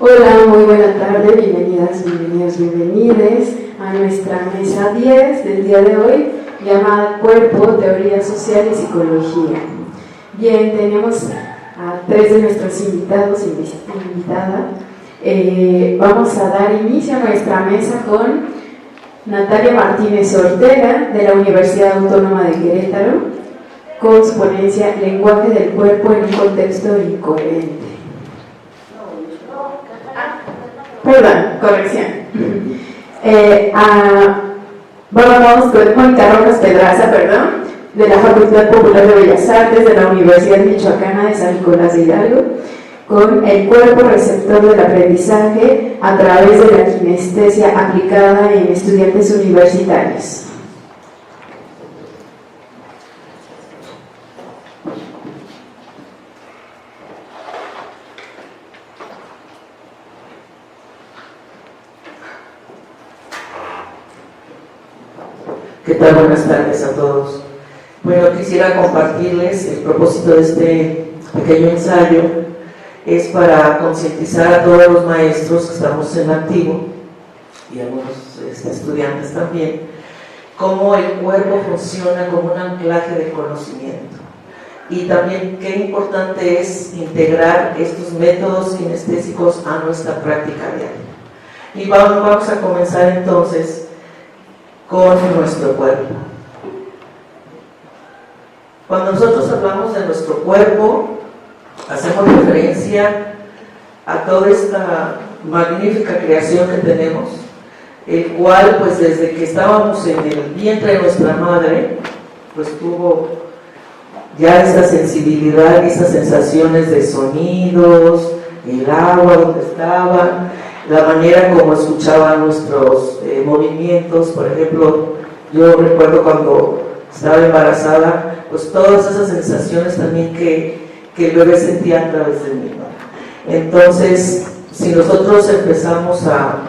Hola, muy buena tarde, bienvenidas, bienvenidos, bienvenides a nuestra mesa 10 del día de hoy, llamada Cuerpo, Teoría Social y Psicología. Bien, tenemos a 3 de nuestros invitados e invitada. Vamos a dar inicio a nuestra mesa con Natalia Martínez Ortega, de la Universidad Autónoma de Querétaro, con su ponencia Lenguaje del Cuerpo en un contexto incoherente. Perdón, corrección. Vamos con Mónica Rojas Pedraza, de la Facultad Popular de Bellas Artes de la Universidad Michoacana de San Nicolás de Hidalgo, con el cuerpo receptor del aprendizaje a través de la kinestesia aplicada en estudiantes universitarios. ¿Qué tal? Buenas tardes a todos. Bueno, quisiera compartirles el propósito de este pequeño ensayo. Es para concientizar a todos los maestros que estamos en activo y a algunos estudiantes también, cómo el cuerpo funciona como un anclaje de conocimiento. Y también qué importante es integrar estos métodos kinestésicos a nuestra práctica diaria. Y vamos a comenzar entonces con nuestro cuerpo. Cuando nosotros hablamos de nuestro cuerpo, hacemos referencia a toda esta magnífica creación que tenemos, el cual pues desde que estábamos en el vientre de nuestra madre, pues tuvo ya esa sensibilidad, esas sensaciones de sonidos, el agua donde estaba, la manera como escuchaba nuestros movimientos. Por ejemplo, yo recuerdo cuando estaba embarazada, pues todas esas sensaciones también que el bebé sentía a través de mí, ¿no? Entonces, si nosotros empezamos a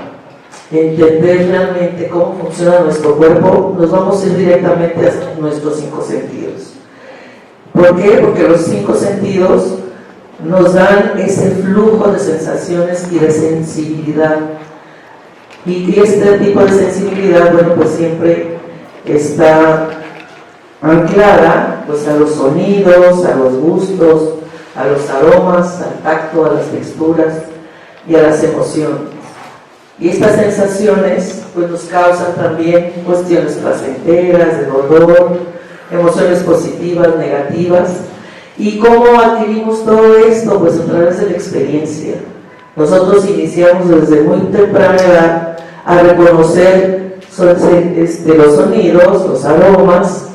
entender realmente cómo funciona nuestro cuerpo, nos vamos a ir directamente a nuestros 5 sentidos. ¿Por qué? Porque los 5 sentidos nos dan ese flujo de sensaciones y de sensibilidad. Y este tipo de sensibilidad, bueno, pues siempre está anclada pues a los sonidos, a los gustos, a los aromas, al tacto, a las texturas y a las emociones. Y estas sensaciones pues nos causan también cuestiones placenteras, de dolor, emociones positivas, negativas. ¿Y cómo adquirimos todo esto? Pues a través de la experiencia. Nosotros iniciamos desde muy temprana edad a reconocer los sonidos, los aromas.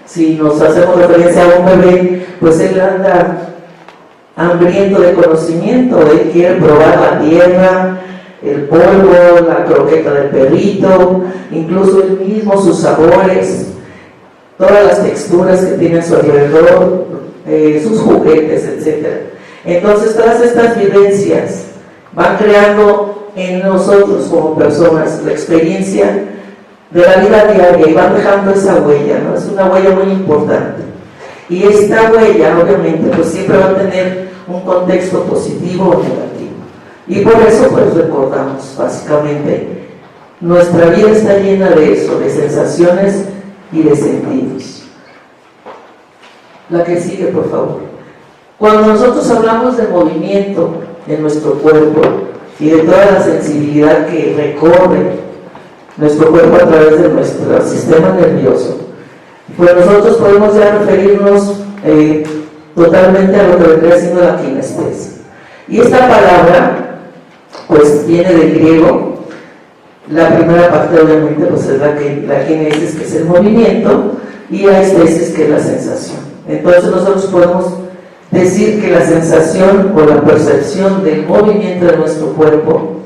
Si nos hacemos referencia a un bebé, pues él anda hambriento de conocimiento, él quiere probar la tierra, el polvo, la croqueta del perrito, incluso él mismo, sus sabores, todas las texturas que tiene a su alrededor, sus juguetes, etc. Entonces todas estas vivencias van creando en nosotros como personas la experiencia de la vida diaria y van dejando esa huella, ¿no? Es una huella muy importante. Y esta huella, obviamente, pues siempre va a tener un contexto positivo o negativo. Y por eso, pues recordamos, básicamente, nuestra vida está llena de eso, de sensaciones y de sentidos. La que sigue, por favor. Cuando nosotros hablamos de movimiento en nuestro cuerpo y de toda la sensibilidad que recorre nuestro cuerpo a través de nuestro sistema nervioso, pues nosotros podemos ya referirnos totalmente a lo que vendría siendo la kinestesia. Y esta palabra pues viene del griego. La primera parte obviamente pues es la kinesis, que es el movimiento, y la estesis, que es la sensación. Entonces nosotros podemos decir que la sensación o la percepción del movimiento de nuestro cuerpo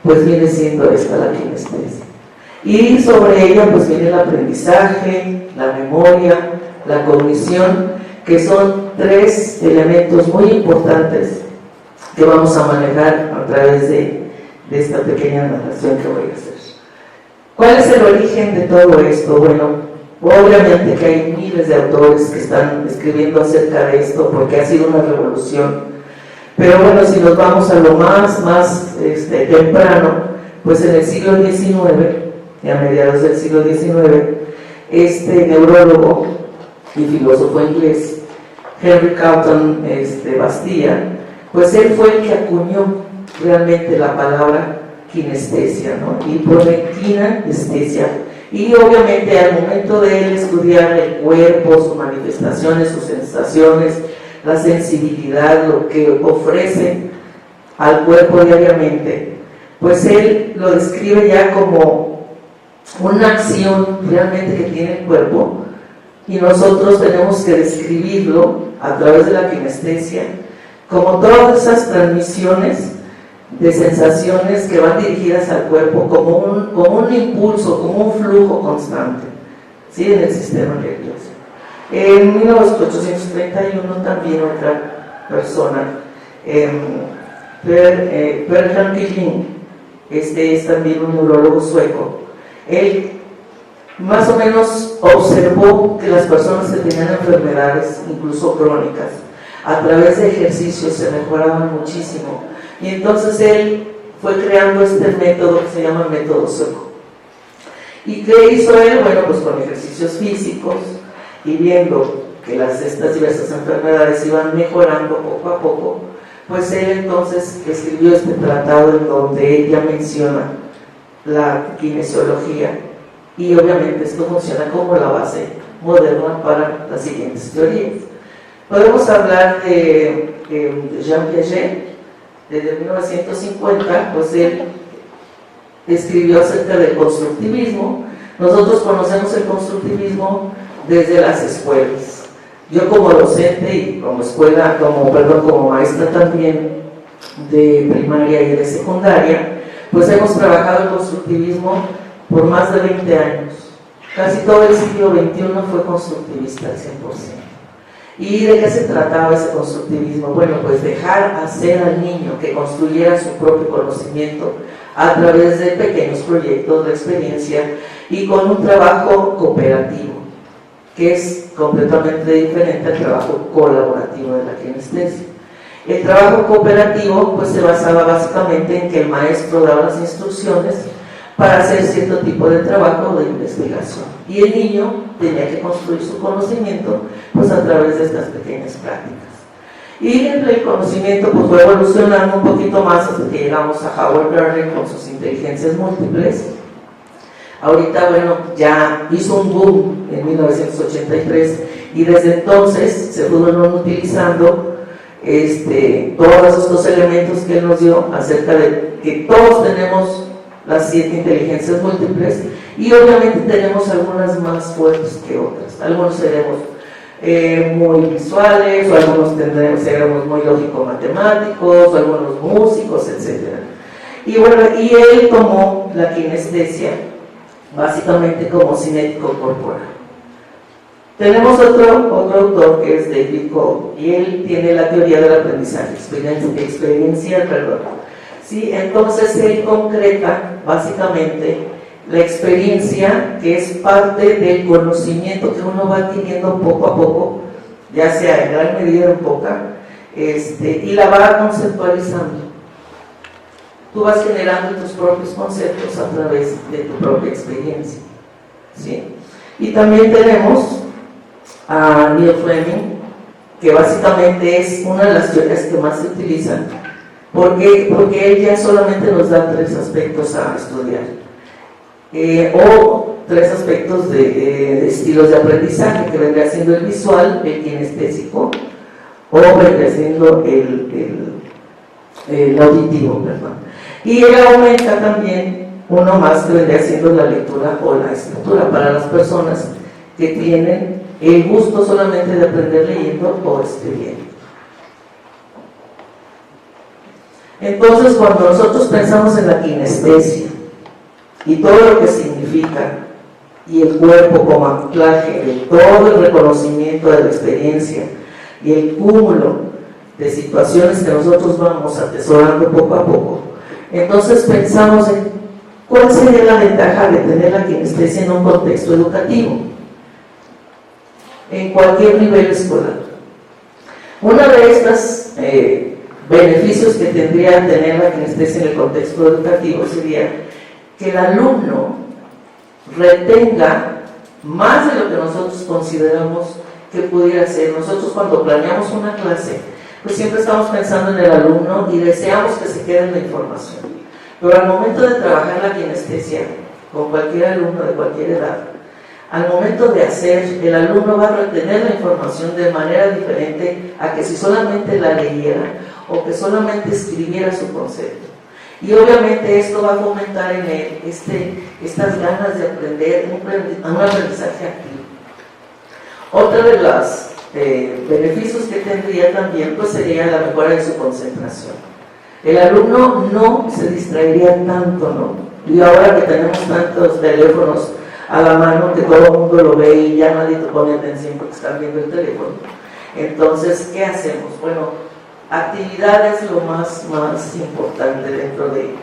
pues viene siendo esta, la kinestesia. Y sobre ella pues viene el aprendizaje, la memoria, la cognición, que son 3 elementos muy importantes que vamos a manejar a través de esta pequeña narración que voy a hacer. ¿Cuál es el origen de todo esto? Bueno, obviamente que hay miles de autores que están escribiendo acerca de esto porque ha sido una revolución, Pero bueno, si nos vamos a lo más temprano, pues en el siglo XIX, y a mediados del siglo XIX, este neurólogo y filósofo inglés, Henry Carlton Bastilla, pues él fue el que acuñó realmente la palabra kinestesia, ¿no? Y pone kinestesia. Y obviamente al momento de él estudiar el cuerpo, sus manifestaciones, sus sensaciones, la sensibilidad, lo que ofrece al cuerpo diariamente, pues él lo describe ya como una acción realmente que tiene el cuerpo, y nosotros tenemos que describirlo a través de la kinestesia como todas esas transmisiones de sensaciones que van dirigidas al cuerpo como un impulso, como un flujo constante, ¿sí? En el sistema nervioso. En 1831 también otra persona, Per Killing, es también un neurólogo sueco, él más o menos observó que las personas que tenían enfermedades, incluso crónicas, a través de ejercicios se mejoraban muchísimo. Y entonces él fue creando este método que se llama método sueco. ¿Y qué hizo él? Bueno, pues con ejercicios físicos y viendo que estas diversas enfermedades iban mejorando poco a poco, pues él entonces escribió este tratado en donde ella menciona la kinesiología, y obviamente esto funciona como la base moderna para las siguientes teorías. Podemos hablar de Jean Piaget. Desde 1950, pues él escribió acerca del constructivismo. Nosotros conocemos el constructivismo desde las escuelas. Yo como docente y como maestra también de primaria y de secundaria, pues hemos trabajado el constructivismo por más de 20 años. Casi todo el siglo XXI fue constructivista al 100%. ¿Y de qué se trataba ese constructivismo? Bueno, pues dejar hacer al niño que construyera su propio conocimiento a través de pequeños proyectos de experiencia y con un trabajo cooperativo, que es completamente diferente al trabajo colaborativo de la kinestesia. El trabajo cooperativo pues se basaba básicamente en que el maestro daba las instrucciones para hacer cierto tipo de trabajo de investigación, y el niño tenía que construir su conocimiento pues a través de estas pequeñas prácticas. Y el conocimiento pues fue evolucionando un poquito más hasta que llegamos a Howard Gardner con sus inteligencias múltiples. Ahorita, bueno, ya hizo un boom en 1983, y desde entonces se fueron utilizando todos estos elementos que él nos dio acerca de que todos tenemos las 7 inteligencias múltiples, y obviamente tenemos algunas más fuertes que otras. Algunos seremos muy visuales, o algunos seremos muy lógico-matemáticos, o algunos músicos, etc. Y bueno, y él tomó la kinestesia básicamente como cinético corporal. Tenemos otro autor que es David Cole, y él tiene la teoría del aprendizaje experiencial, ¿sí? Entonces él concreta básicamente la experiencia, que es parte del conocimiento que uno va adquiriendo poco a poco, ya sea en gran medida o en poca, y la va conceptualizando. Tú vas generando tus propios conceptos a través de tu propia experiencia, ¿sí? Y también tenemos a Neil Fleming, que básicamente es una de las teorías que más se utilizan, porque él ya solamente nos da 3 aspectos a estudiar, o 3 aspectos de estilos de aprendizaje, que vendría siendo el visual, el kinestésico, o vendría siendo el auditivo, perdón. Y él aumenta también uno más, que vendría siendo la lectura o la escritura, para las personas que tienen el gusto solamente de aprender leyendo o escribiendo. Entonces, cuando nosotros pensamos en la kinestesia y todo lo que significa, y el cuerpo como anclaje de todo el reconocimiento de la experiencia y el cúmulo de situaciones que nosotros vamos atesorando poco a poco, entonces pensamos en cuál sería la ventaja de tener la kinestesia en un contexto educativo, en cualquier nivel escolar. Una de estas beneficios que tendría tener la kinestesia en el contexto educativo sería que el alumno retenga más de lo que nosotros consideramos que pudiera ser. Nosotros cuando planeamos una clase, pues siempre estamos pensando en el alumno y deseamos que se quede en la información. Pero al momento de trabajar la kinestesia con cualquier alumno de cualquier edad, al momento de hacer, el alumno va a retener la información de manera diferente a que si solamente la leyera o que solamente escribiera su concepto. Y obviamente esto va a fomentar en él estas ganas de aprender, un aprendizaje activo. Otra de los beneficios que tendría también pues sería la mejora de su concentración. El alumno no se distraería tanto, ¿no? Y ahora que tenemos tantos teléfonos a la mano que todo el mundo lo ve y ya nadie te pone atención porque están viendo el teléfono. Entonces, ¿qué hacemos? Bueno, actividad es lo más importante dentro de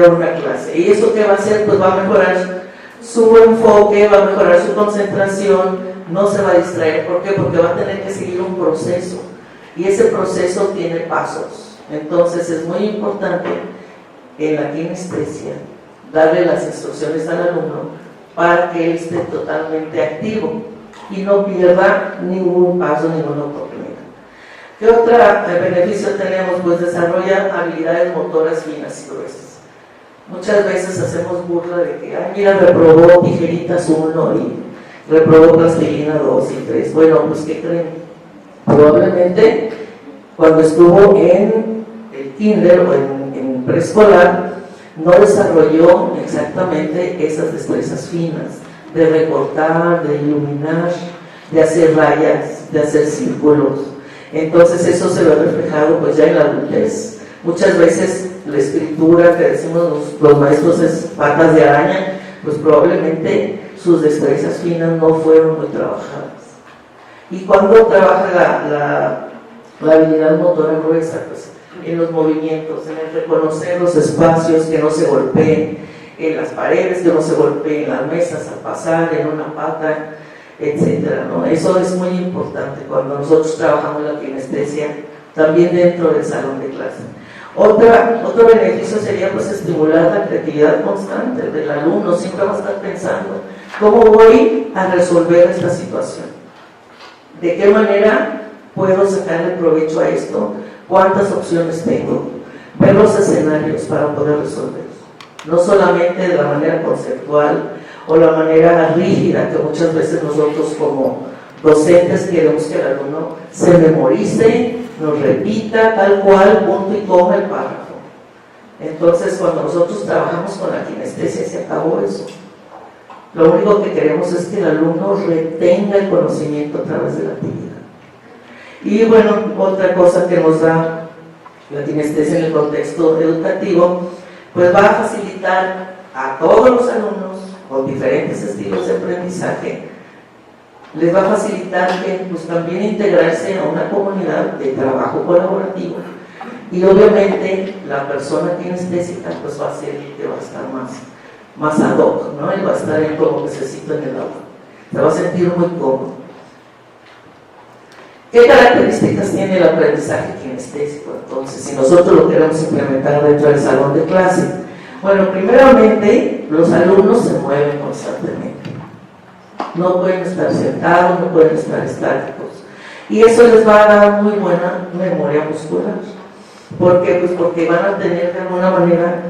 una clase. ¿Y eso qué va a hacer? Pues va a mejorar su enfoque, va a mejorar su concentración, no se va a distraer. ¿Por qué? Porque va a tener que seguir un proceso y ese proceso tiene pasos. Entonces es muy importante en la kinestesia darle las instrucciones al alumno para que él esté totalmente activo y no pierda ningún paso, ninguna oportunidad. ¿Qué otro beneficio tenemos? Pues desarrolla habilidades motoras finas y gruesas. Muchas veces hacemos burla de que, ay, mira, reprobó tijeritas 1 y reprobó plastilina 2 y 3. Bueno, pues ¿qué creen? Probablemente cuando estuvo en el kinder o en preescolar no desarrolló exactamente esas destrezas finas de recortar, de iluminar, de hacer rayas, de hacer círculos. Entonces eso se ve reflejado pues ya en la adultez. Muchas veces la escritura que decimos los maestros es patas de araña, pues probablemente sus destrezas finas no fueron muy trabajadas. Y cuando trabaja la habilidad motora gruesa, pues en los movimientos, en el reconocer los espacios, que no se golpeen, en las paredes, que no se golpeen, las mesas al pasar, en una pata, etcétera, ¿no? Eso es muy importante cuando nosotros trabajamos la kinestesia, también dentro del salón de clase. Otro beneficio sería pues estimular la creatividad constante del alumno. Siempre va a estar pensando, ¿cómo voy a resolver esta situación? ¿De qué manera puedo sacarle provecho a esto? ¿Cuántas opciones tengo? Ver los escenarios para poder resolver. No solamente de la manera conceptual o la manera rígida que muchas veces nosotros como docentes queremos que el alumno se memorice, nos repita tal cual, punto y coma el párrafo. Entonces cuando nosotros trabajamos con la kinestesia se acabó eso. Lo único que queremos es que el alumno retenga el conocimiento a través de la actividad. Y bueno, otra cosa que nos da la kinestesia en el contexto educativo, pues va a facilitar a todos los alumnos con diferentes estilos de aprendizaje, les va a facilitar que pues también integrarse a una comunidad de trabajo colaborativo y obviamente la persona kinestésica pues va a ser el que va a estar más ad hoc, ¿no? Él va a estar en como necesito en el aula, se va a sentir muy cómodo. ¿Qué características tiene el aprendizaje kinestésico? Entonces, si nosotros lo queremos implementar dentro del salón de clase, bueno, primeramente, los alumnos se mueven constantemente. No pueden estar sentados, no pueden estar estáticos. Y eso les va a dar muy buena memoria muscular. ¿Por qué? Pues porque van a tener de alguna manera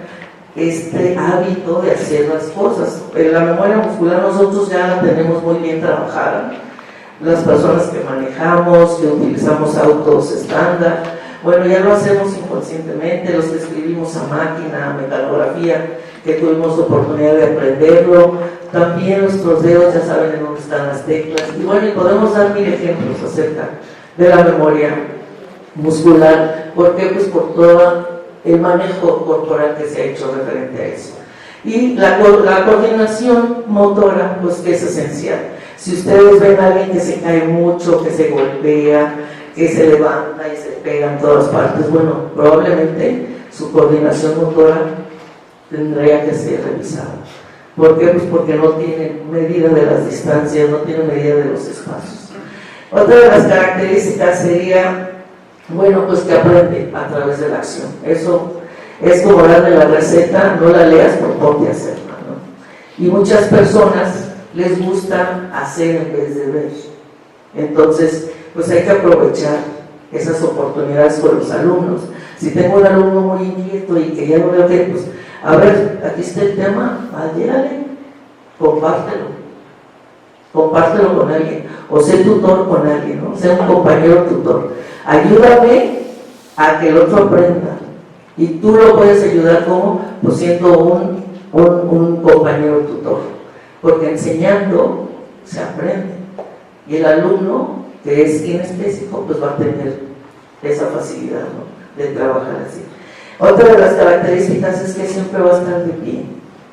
este hábito de hacer las cosas. La memoria muscular nosotros ya la tenemos muy bien trabajada. Las personas que manejamos, que utilizamos autos estándar, bueno, ya lo hacemos inconscientemente, los que escribimos a máquina, a mecanografía, que tuvimos oportunidad de aprenderlo, también nuestros dedos ya saben en dónde están las teclas, y bueno, y podemos dar 1000 ejemplos acerca de la memoria muscular. ¿Por qué? Pues por todo el manejo corporal que se ha hecho referente a eso. Y la coordinación motora, pues que es esencial. Si ustedes ven a alguien que se cae mucho, que se golpea, que se levanta y se pega en todas partes, bueno, probablemente su coordinación motora tendría que ser revisada. ¿Por qué? Pues porque no tiene medida de las distancias, no tiene medida de los espacios. Otra de las características sería Bueno, pues que aprende a través de la acción. Eso es como darle la receta, no la leas, pero ponte a hacerla, ¿no? Y muchas personas les gusta hacer en vez de ver. Entonces, pues hay que aprovechar esas oportunidades con los alumnos. Si tengo un alumno muy inquieto y que ya no veo que, pues, a ver, aquí está el tema, llégale, compártelo con alguien, o sé tutor con alguien, ¿no? Sé un compañero tutor. Ayúdame a que el otro aprenda. Y tú lo puedes ayudar como, pues siendo un compañero tutor. Porque enseñando se aprende. Y el alumno, que es kinestésico, pues va a tener esa facilidad, ¿no?, de trabajar así. Otra de las características es que siempre va a estar de pie.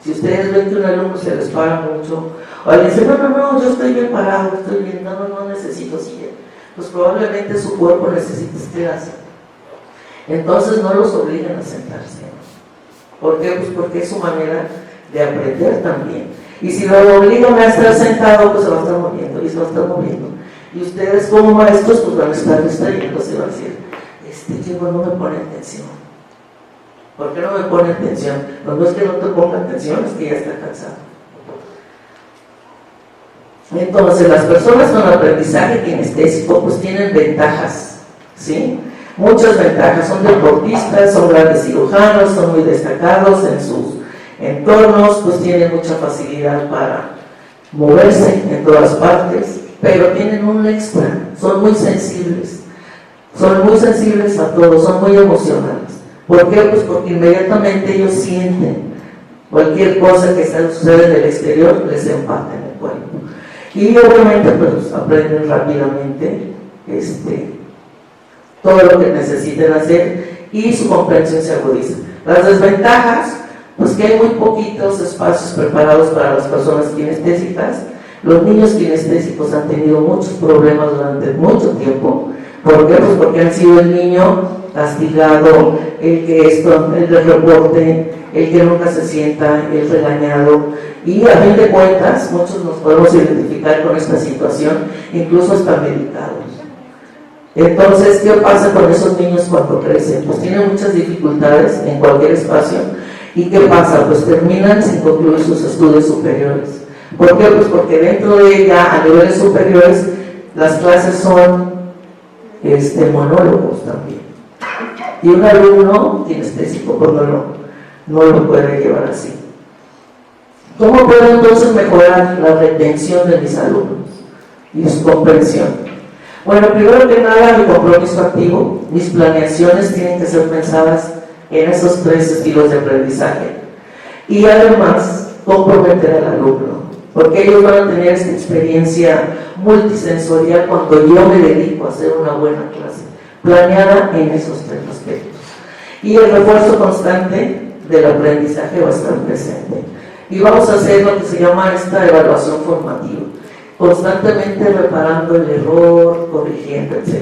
Si ustedes ven que un alumno se les para mucho, o le dicen, no, yo estoy bien parado, estoy bien, no necesito silla, pues probablemente su cuerpo necesita estirarse. Entonces no los obliguen a sentarse. ¿Por qué? Pues porque es su manera de aprender también. Y si lo obligan a estar sentado, pues se va a estar moviendo, y se va a estar moviendo. Y ustedes como maestros, pues van a estar distrayéndose y van a decir, este chico no me pone atención. ¿Por qué no me pone atención? No es que no te ponga atención, es que ya está cansado. Entonces, las personas con aprendizaje kinestésico pues tienen ventajas, ¿sí? Muchas ventajas. Son deportistas, son grandes cirujanos, son muy destacados en sus entornos, pues tienen mucha facilidad para moverse en todas partes, pero tienen un extra, son muy sensibles a todo, son muy emocionales. ¿Por qué? Pues porque inmediatamente ellos sienten cualquier cosa que sucede en el exterior, les empata en el cuerpo. Y obviamente pues aprenden rápidamente todo lo que necesiten hacer y su comprensión se agudiza. Las desventajas, pues que hay muy poquitos espacios preparados para las personas kinestésicas. Los niños kinestésicos han tenido muchos problemas durante mucho tiempo. ¿Por qué? Pues porque han sido el niño castigado, el de reporte, el que nunca se sienta, el regañado. Y a fin de cuentas, muchos nos podemos identificar con esta situación, incluso hasta medicados. Entonces, ¿qué pasa con esos niños cuando crecen? Pues tienen muchas dificultades en cualquier espacio. ¿Y qué pasa? Pues terminan sin concluir sus estudios superiores. ¿Por qué? Pues porque dentro de ella, a niveles superiores, las clases son monólogos también. Y un alumno kinestésico pues no lo puede llevar así. ¿Cómo puedo entonces mejorar la retención de mis alumnos y su comprensión? Bueno, primero que nada, mi compromiso activo, mis planeaciones tienen que ser pensadas en esos 3 estilos de aprendizaje. Y además, comprometer al alumno, porque ellos van a tener esta experiencia multisensorial cuando yo me dedico a hacer una buena clase, planeada en esos 3 aspectos. Y el refuerzo constante del aprendizaje va a estar presente. Y vamos a hacer lo que se llama esta evaluación formativa, constantemente reparando el error, corrigiendo, etc.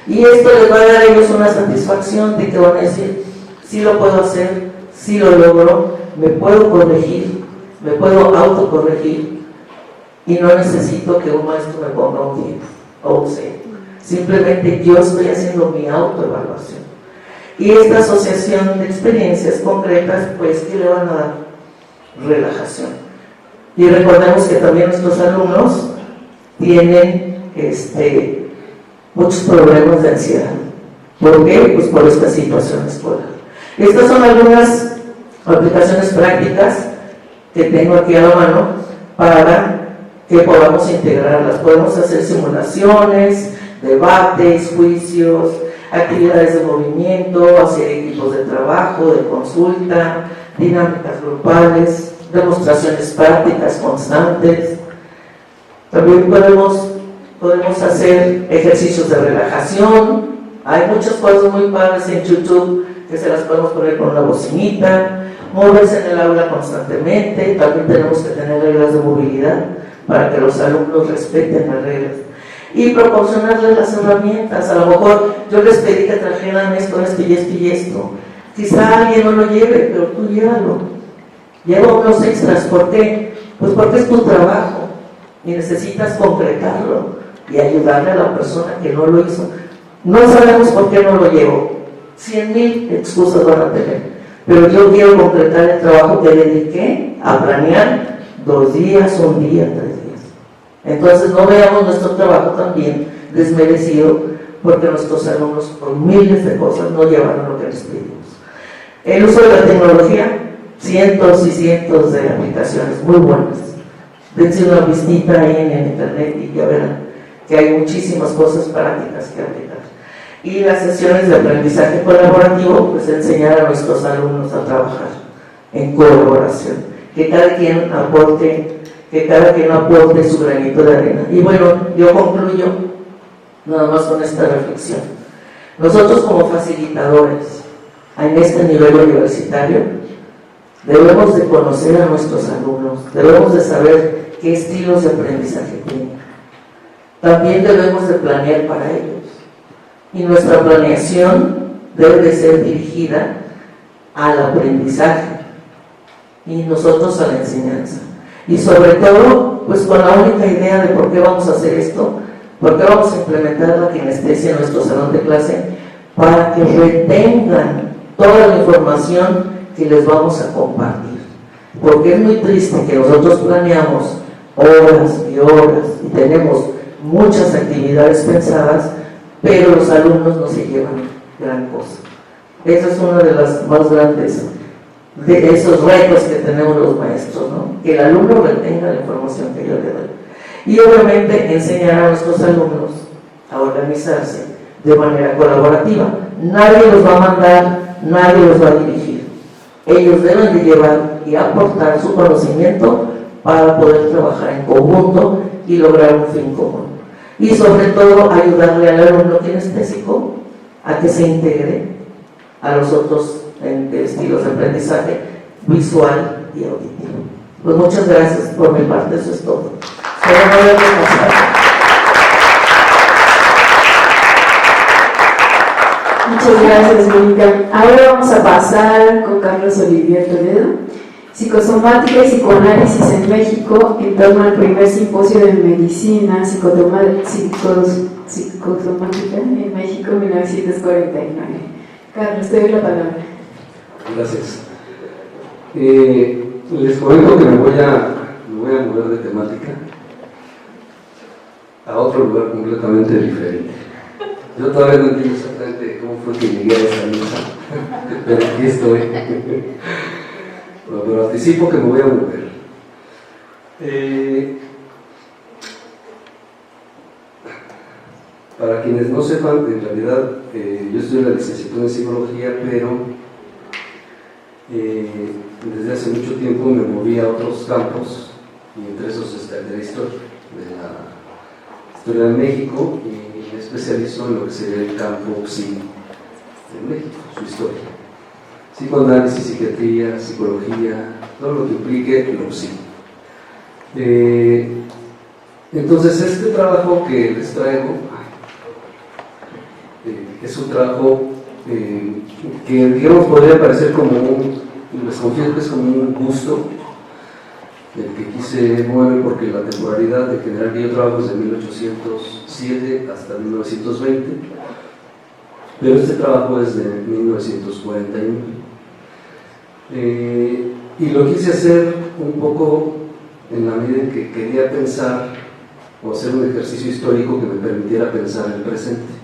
Y esto les va a dar a ellos una satisfacción de que van a decir, sí lo puedo hacer, sí lo logro, me puedo corregir, me puedo autocorregir y no necesito que un maestro me ponga un 10 o un 6. Simplemente yo estoy haciendo mi autoevaluación. Y esta asociación de experiencias concretas, pues, ¿qué le van a dar? Relajación. Y recordemos que también nuestros alumnos tienen muchos problemas de ansiedad. ¿Por qué? Pues por esta situación escolar. Estas son algunas aplicaciones prácticas que tengo aquí a la mano para que podamos integrarlas. Podemos hacer simulaciones, debates, juicios, actividades de movimiento, hacer equipos de trabajo, de consulta, dinámicas grupales, demostraciones prácticas constantes. También podemos hacer ejercicios de relajación. Hay muchas cosas muy padres en YouTube que se las podemos poner con una bocinita, moverse en el aula constantemente. También tenemos que tener reglas de movilidad para que los alumnos respeten las reglas y proporcionarles las herramientas. A lo mejor yo les pedí que trajeran esto y esto. Quizá alguien no lo lleve, pero tú llévalo. Lleva unos extras. ¿Por qué? Pues porque es tu trabajo y necesitas concretarlo y ayudarle a la persona que no lo hizo No sabemos por qué no lo llevo. 100,000 excusas van a tener. Pero yo quiero completar el trabajo que dediqué a planear 2 días, 1 día, 3 días. Entonces no veamos nuestro trabajo también desmerecido porque nuestros alumnos por miles de cosas no llevaron lo que les pedimos. El uso de la tecnología, cientos y cientos de aplicaciones muy buenas. Dense una visita ahí en internet y ya verán que hay muchísimas cosas prácticas que aplicar. Y las sesiones de aprendizaje colaborativo, pues enseñar a nuestros alumnos a trabajar en colaboración, que cada quien aporte su granito de arena. Y bueno, yo concluyo nada más con esta reflexión. Nosotros como facilitadores en este nivel universitario debemos de conocer a nuestros alumnos, debemos de saber qué estilos de aprendizaje tienen. También debemos de planear para ellos. Y nuestra planeación debe de ser dirigida al aprendizaje y nosotros a la enseñanza. Y sobre todo, pues con la única idea de por qué vamos a hacer esto, por qué vamos a implementar la kinestesia en nuestro salón de clase, para que retengan toda la información que les vamos a compartir. Porque es muy triste que nosotros planeamos horas y horas y tenemos muchas actividades pensadas, pero los alumnos no se llevan gran cosa. Esa es una de las más grandes de esos retos que tenemos los maestros, ¿no? Que el alumno retenga la información que yo le doy. Y obviamente enseñar a nuestros alumnos a organizarse de manera colaborativa. Nadie los va a mandar, nadie los va a dirigir. Ellos deben de llevar y aportar su conocimiento para poder trabajar en conjunto y lograr un fin común. Y sobre todo ayudarle al alumno kinestésico a que se integre a los otros estilos de aprendizaje visual y auditivo. Pues muchas gracias, por mi parte eso es todo. Muchas gracias, Mónica. Ahora vamos a pasar con Carlos Olivier Toledo. Psicosomática y psicoanálisis en México en torno al primer simposio de medicina psicosomática en México 1949. Carlos, te doy la palabra. Gracias. Les comento que me voy a mover de temática a otro lugar completamente diferente. Yo todavía no entiendo exactamente cómo fue que llegué a esa mesa, pero aquí estoy. Pero anticipo que me voy a mover. Para quienes no sepan, en realidad yo estudié la licenciatura en psicología, pero desde hace mucho tiempo me moví a otros campos, y entre esos está el de la historia de México, y me especializo en lo que sería el campo psi de México, su historia. Psicoanálisis, psiquiatría, psicología, todo lo que implique lo psi. Entonces este trabajo que les traigo es un trabajo que digamos podría parecer como les confieso que es como un gusto el que quise mover, porque la temporalidad de general que yo trabajo es de 1807 hasta 1920, pero este trabajo es de 1941. Y lo quise hacer un poco en la medida en que quería pensar o hacer un ejercicio histórico que me permitiera pensar el presente.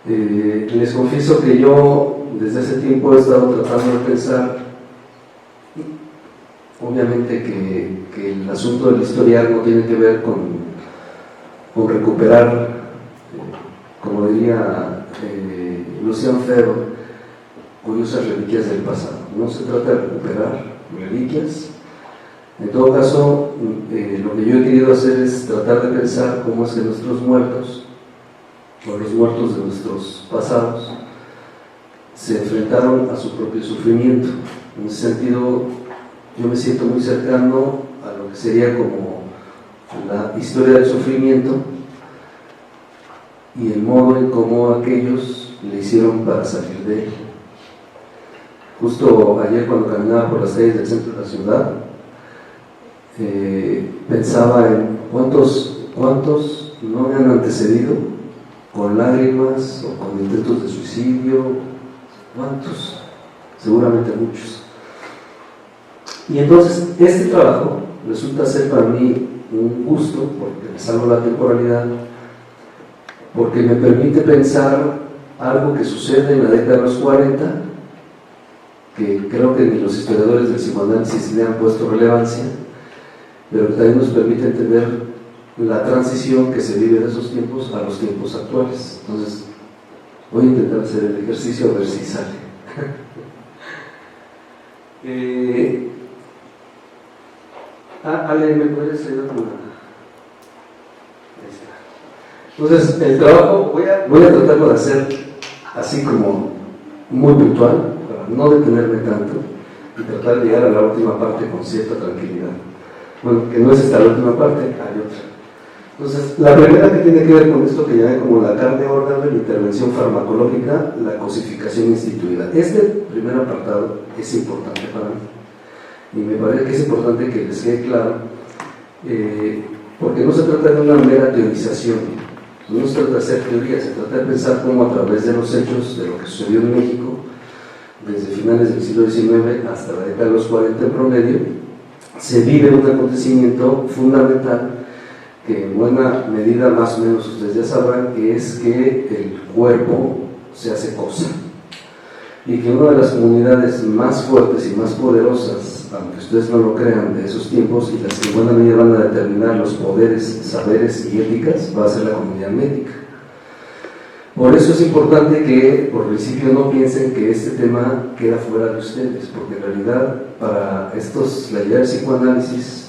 Les confieso que yo desde hace tiempo he estado tratando de pensar, obviamente que el asunto del historial no tiene que ver con recuperar, como diría Lucian Ferro, curiosas reliquias del pasado. No se trata de recuperar reliquias. En todo caso, lo que yo he querido hacer es tratar de pensar cómo es que nuestros muertos, o los muertos de nuestros pasados, se enfrentaron a su propio sufrimiento. En ese sentido, yo me siento muy cercano a lo que sería como la historia del sufrimiento y el modo en cómo aquellos le hicieron para salir de él. Justo ayer, cuando caminaba por las calles del centro de la ciudad, pensaba en cuántos no me han antecedido con lágrimas o con intentos de suicidio. ¿Cuántos? Seguramente muchos. Y entonces este trabajo resulta ser para mí un gusto, porque me salvo la temporalidad, porque me permite pensar algo que sucede en la década de los 40, que creo que ni los historiadores del psicoanálisis le han puesto relevancia, pero que también nos permite entender la transición que se vive de esos tiempos a los tiempos actuales. Entonces, voy a intentar hacer el ejercicio a ver si sale. Ale, ¿me puedes ayudar con la...? Ahí está. Entonces, el trabajo voy a tratarlo de hacer así como muy puntual, para no detenerme tanto y tratar de llegar a la última parte con cierta tranquilidad. Bueno, que no es esta la última parte, hay otra. Entonces, la primera que tiene que ver con esto que llamé como la carne órgano de la intervención farmacológica, la cosificación instituida. Este primer apartado es importante para mí y me parece que es importante que les quede claro, porque no se trata de una mera teorización, no se trata de hacer teoría, se trata de pensar cómo a través de los hechos de lo que sucedió en México desde finales del siglo XIX hasta la década de los 40 en promedio, se vive un acontecimiento fundamental que en buena medida, más o menos ustedes ya sabrán, que es que el cuerpo se hace cosa y que una de las comunidades más fuertes y más poderosas, aunque ustedes no lo crean, de esos tiempos y las que en buena medida van a determinar los poderes, saberes y éticas, va a ser la comunidad médica. Por eso es importante que por principio no piensen que este tema queda fuera de ustedes, porque en realidad para la idea del psicoanálisis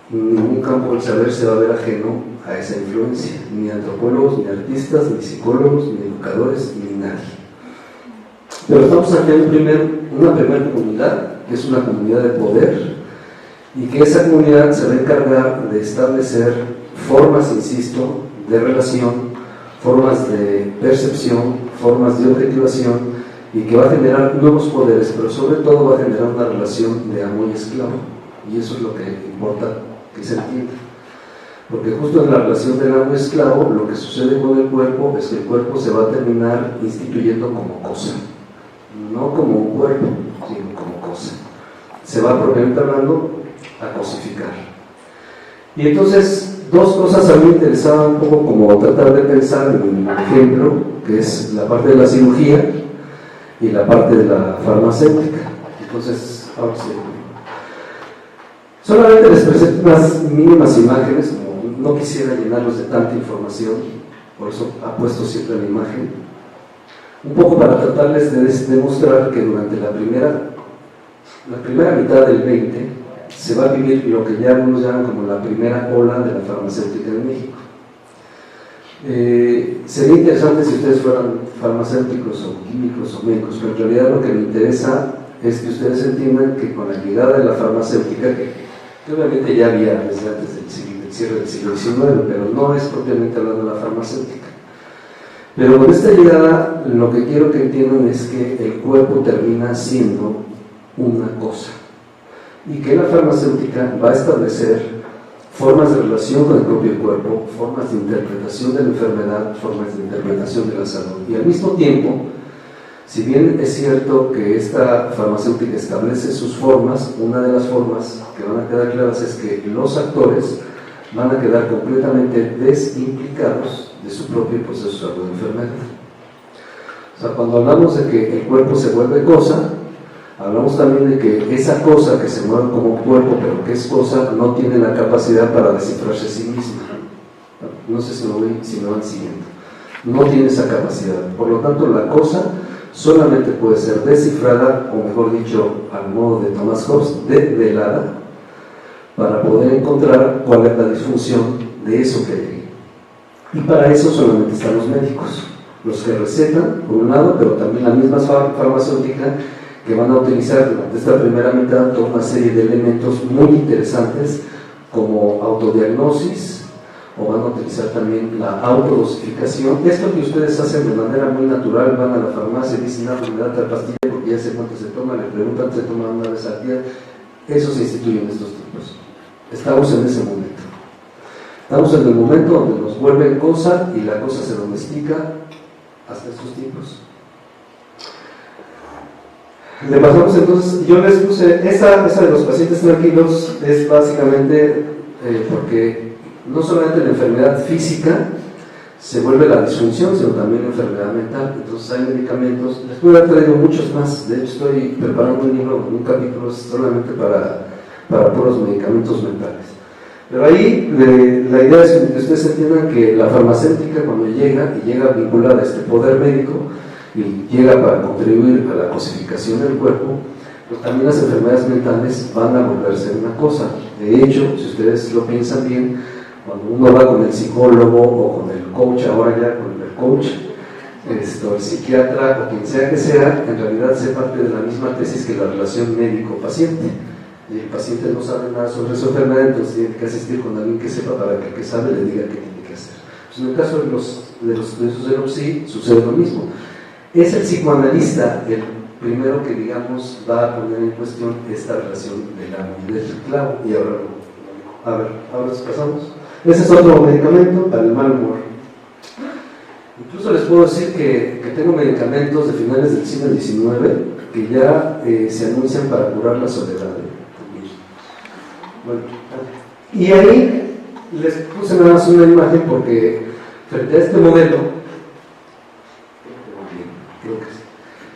ningún campo del saber se va a ver ajeno a esa influencia, ni antropólogos, ni artistas, ni psicólogos, ni educadores, ni nadie. Pero estamos ante una primera comunidad, que es una comunidad de poder, y que esa comunidad se va a encargar de establecer formas, insisto, de relación, formas de percepción, formas de objetivación, y que va a generar nuevos poderes, pero sobre todo va a generar una relación de amo y esclavo, y eso es lo que importa que se entienda. Porque justo en la relación del amo y esclavo, lo que sucede con el cuerpo es que el cuerpo se va a terminar instituyendo como cosa, no como un cuerpo, sino como cosa. Se va propiamente hablando a cosificar. Y entonces, dos cosas a mí me interesaban un poco como tratar de pensar en un ejemplo, que es la parte de la cirugía y la parte de la farmacéutica. Entonces, ahora sí. Solamente les presento unas mínimas imágenes, como no quisiera llenarlos de tanta información, por eso apuesto siempre la imagen, un poco para tratarles de demostrar que durante la primera mitad del 20 se va a vivir lo que ya algunos llaman como la primera ola de la farmacéutica en México. Sería interesante si ustedes fueran farmacéuticos o químicos o médicos, pero en realidad lo que me interesa es que ustedes entiendan que con la llegada de la farmacéutica, que obviamente ya había desde antes del cierre del siglo XIX, pero no es propiamente hablando de la farmacéutica. Pero con esta llegada, lo que quiero que entiendan es que el cuerpo termina siendo una cosa y que la farmacéutica va a establecer formas de relación con el propio cuerpo, formas de interpretación de la enfermedad, formas de interpretación de la salud. Y al mismo tiempo, si bien es cierto que esta farmacéutica establece sus formas, una de las formas que van a quedar claras es que los actores van a quedar completamente desimplicados de su propio proceso de enfermedad. O sea, cuando hablamos de que el cuerpo se vuelve cosa, hablamos también de que esa cosa que se mueve como cuerpo, pero que es cosa, no tiene la capacidad para descifrarse a sí misma. No sé si me van siguiendo. No tiene esa capacidad. Por lo tanto, la cosa solamente puede ser descifrada, o mejor dicho, al modo de Thomas Hobbes, desvelada, para poder encontrar cuál es la disfunción de eso que hay ahí. Y para eso solamente están los médicos, los que recetan, por un lado, pero también la misma farmacéutica, que van a utilizar durante esta primera mitad toda una serie de elementos muy interesantes como autodiagnosis, o van a utilizar también la autodosificación. Esto que ustedes hacen de manera muy natural, van a la farmacia y dicen, me da otra pastilla porque ya sé cuánto se toma, le preguntan, se toma una vez al día. Eso se instituye en estos tiempos. Estamos en ese momento. Estamos en el momento donde nos vuelven cosa y la cosa se domestica hasta estos tiempos. Le pasamos entonces, yo les puse, esa de los pacientes tranquilos es básicamente porque no solamente la enfermedad física se vuelve la disfunción, sino también la enfermedad mental. Entonces hay medicamentos, les puedo haber traído muchos más, de hecho estoy preparando un libro, un capítulo solamente para puros medicamentos mentales. Pero ahí la idea es que ustedes entiendan que la farmacéutica cuando llega, y llega vinculada a este poder médico, y llega para contribuir a la cosificación del cuerpo, pues también las enfermedades mentales van a volverse una cosa. De hecho, si ustedes lo piensan bien, cuando uno va con el psicólogo o con el coach, ahora ya con el coach, el psiquiatra o quien sea que sea, en realidad se parte de la misma tesis que la relación médico-paciente. Y el paciente no sabe nada sobre su enfermedad, entonces tiene que asistir con alguien que sepa para que el que sabe le diga qué tiene que hacer. Pues en el caso de los sí, sucede lo mismo. Es el psicoanalista el primero que, digamos, va a poner en cuestión esta relación del amo y del clavo. Y ahora pasamos. Ese es otro medicamento para el mal humor. Incluso les puedo decir que tengo medicamentos de finales del siglo XIX que ya se anuncian para curar la soledad. Bueno, y ahí les puse nada más una imagen porque frente a este modelo,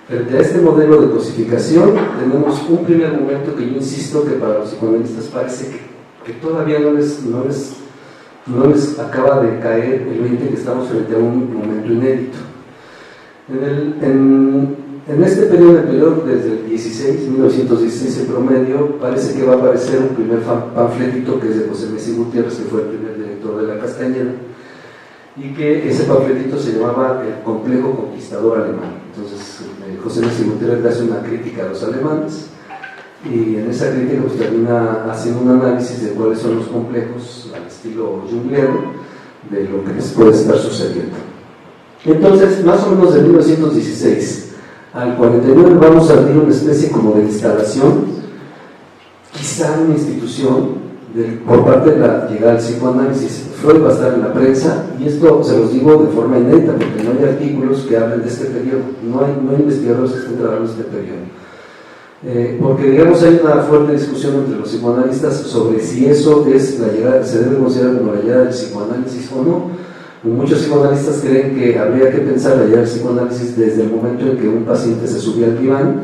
frente a este modelo de cosificación, tenemos un primer momento que yo insisto que para los psicoanalistas parece que todavía no les acaba de caer el 20 que estamos frente a un momento inédito. En este periodo, desde el 1916 en promedio, parece que va a aparecer un primer panfletito que es de José Messi Gutiérrez, que fue el primer director de la Castañeda, y que ese panfletito se llamaba El complejo conquistador alemán. Entonces José Messi Gutiérrez le hace una crítica a los alemanes, y en esa crítica pues termina haciendo un análisis de cuáles son los complejos al estilo junguiano de lo que les puede estar sucediendo. Entonces, más o menos de 1916 al 49 vamos a abrir una especie como de instalación, quizá una institución por parte de la llegada del psicoanálisis. Freud va a estar en la prensa, y esto se los digo de forma inédita porque no hay artículos que hablen de este periodo, no hay investigadores que estén trabajando en este periodo. Porque digamos hay una fuerte discusión entre los psicoanalistas sobre si eso es la llegada, se debe considerar como la llegada del psicoanálisis o no. Muchos psicoanalistas creen que habría que pensar la llegada del psicoanálisis desde el momento en que un paciente se subía al diván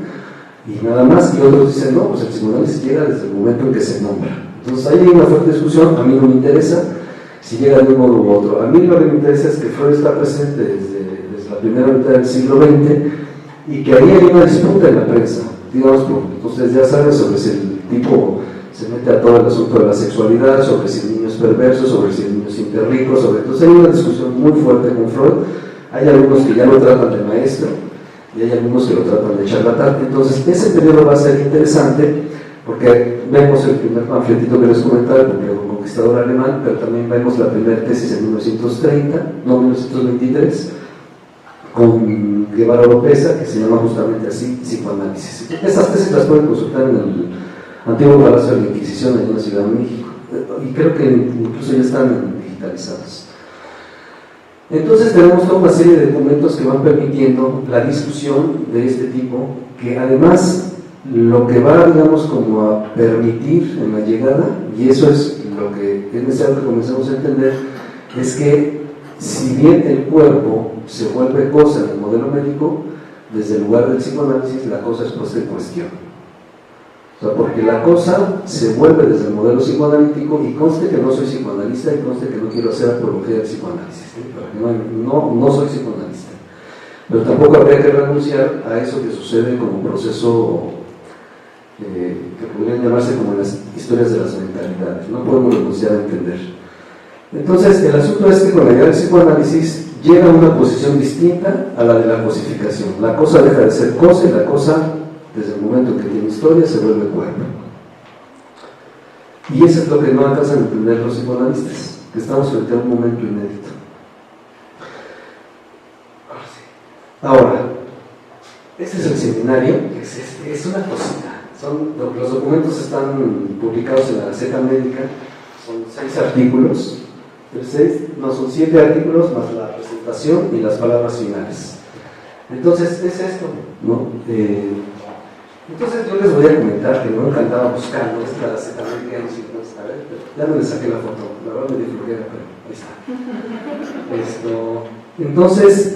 y nada más, y otros dicen no, pues el psicoanálisis llega desde el momento en que se nombra. Entonces ahí hay una fuerte discusión. A mí no me interesa si llega de un modo u otro. A mí lo que me interesa es que Freud está presente desde la primera mitad del siglo XX y que ahí hay una disputa en la prensa, digamos, porque ustedes ya saben sobre si el tipo se mete a todo el asunto de la sexualidad, sobre si el niño es perverso, sobre si el niño es interrico, entonces hay una discusión muy fuerte con Freud. Hay algunos que ya lo tratan de maestro y hay algunos que lo tratan de charlatán. Entonces ese periodo va a ser interesante porque vemos el primer panfletito que les comentaba, el complejo conquistador alemán, pero también vemos la primera tesis en 1923 con Guevara Oropesa, que se llama justamente así, psicoanálisis. Estas tesis las pueden consultar en el antiguo Palacio de la Inquisición en la Ciudad de México, y creo que incluso ya están digitalizados. Entonces tenemos toda una serie de documentos que van permitiendo la discusión de este tipo, que además lo que va, digamos, como a permitir en la llegada, y eso es lo que es necesario que comencemos a entender, es que si bien el cuerpo se vuelve cosa en el modelo médico, desde el lugar del psicoanálisis la cosa es puesta en cuestión. O sea, porque la cosa se vuelve desde el modelo psicoanalítico, y conste que no soy psicoanalista y conste que no quiero hacer apología del psicoanálisis, no soy psicoanalista, pero tampoco habría que renunciar a eso que sucede como proceso que podrían llamarse como las historias de las mentalidades. No podemos renunciar a entender. Entonces el asunto es que con la idea del psicoanálisis llega a una posición distinta a la de la cosificación. La cosa deja de ser cosa y la cosa, desde el momento en que tiene historia, se vuelve cuerpo. Y eso es lo que no alcanzan a entender los psicoanalistas, que estamos frente a un momento inédito. Ahora, este es el seminario, es una cosita. Los documentos están publicados en la Gaceta Médica, son 6 artículos, son 7 artículos más la presentación y las palabras finales. Entonces, es esto, ¿no? Entonces yo les voy a comentar que no me encantaba buscarlo, esta la Z también que ya no sé dónde está, pero ya no le saqué la foto, la verdad me dio flojera, pero ahí está. Entonces,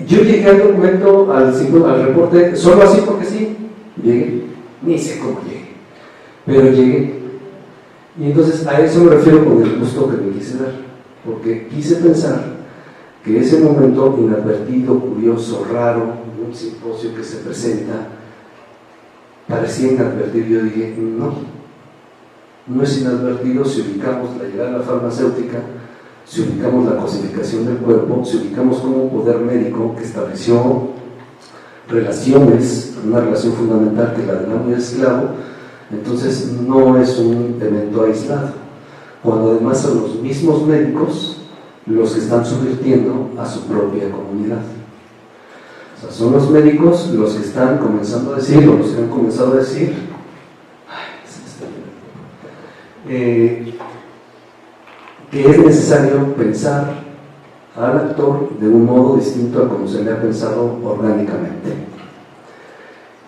yo llegué al documento, al reporte, solo así porque sí, llegué, ni sé cómo llegué, pero llegué. Y entonces a eso me refiero con el gusto que me quise dar, porque quise pensar que ese momento inadvertido, curioso, raro, un simposio que se presenta, parecía inadvertido. Yo dije, no es inadvertido si ubicamos la llegada de la farmacéutica, si ubicamos la cosificación del cuerpo, si ubicamos como un poder médico que estableció relaciones, una relación fundamental que es la del amo y el esclavo. Entonces no es un evento aislado, cuando además son los mismos médicos los que están subvirtiendo a su propia comunidad. O sea, son los médicos los que están comenzando a decir, o los que han comenzado a decir, que es necesario pensar al actor de un modo distinto a como se le ha pensado orgánicamente.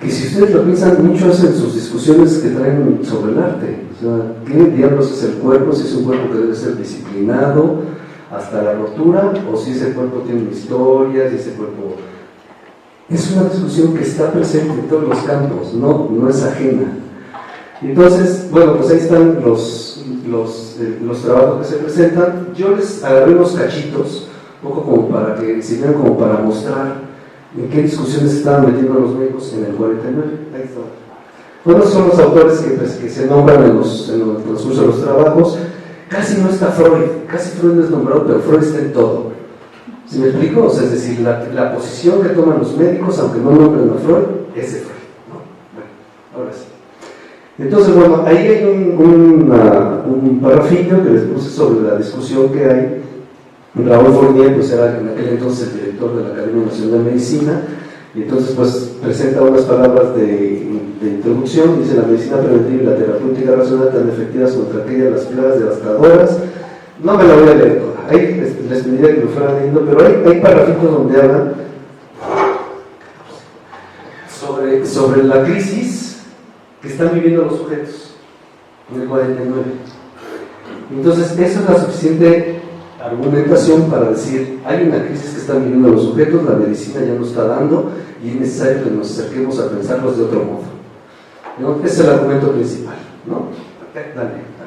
Que si ustedes lo piensan mucho es en sus discusiones que traen sobre el arte. O sea, ¿qué diablos es el cuerpo? Si es un cuerpo que debe ser disciplinado hasta la rotura, o si ese cuerpo tiene una historia, si ese cuerpo... Es una discusión que está presente en todos los campos, no es ajena. Entonces, bueno, pues ahí están los trabajos que se presentan. Yo les agarré unos cachitos, un poco como para que sirvieran como para mostrar en qué discusiones estaban metiendo los médicos en el 49. Ahí está. Bueno, son los autores que se nombran en el transcurso de los trabajos. Casi no está Freud, casi Freud no es nombrado, pero Freud está en todo. ¿Sí me explico? O sea, es decir, la posición que toman los médicos, aunque no nombren a Freud, es de Freud, ¿no? Bueno, ahora sí. Entonces, bueno, ahí hay un parrafillo que les puse sobre la discusión que hay. Raúl Fournier, pues era en aquel entonces el director de la Academia Nacional de Medicina, y entonces pues presenta unas palabras de introducción. Dice: la medicina preventiva y la terapéutica racional tan efectivas contra aquellas de las plagas devastadoras. No me la voy a leer toda, ahí les pediría que lo fueran leyendo, pero hay parrafitos donde hablan sobre la crisis que están viviendo los sujetos en el 49. Entonces, eso es la suficiente argumentación para decir: hay una crisis que están viviendo los sujetos, la medicina ya nos está dando y es necesario que nos acerquemos a pensarlos de otro modo, ¿no? Ese es el argumento principal, ¿no? Dale.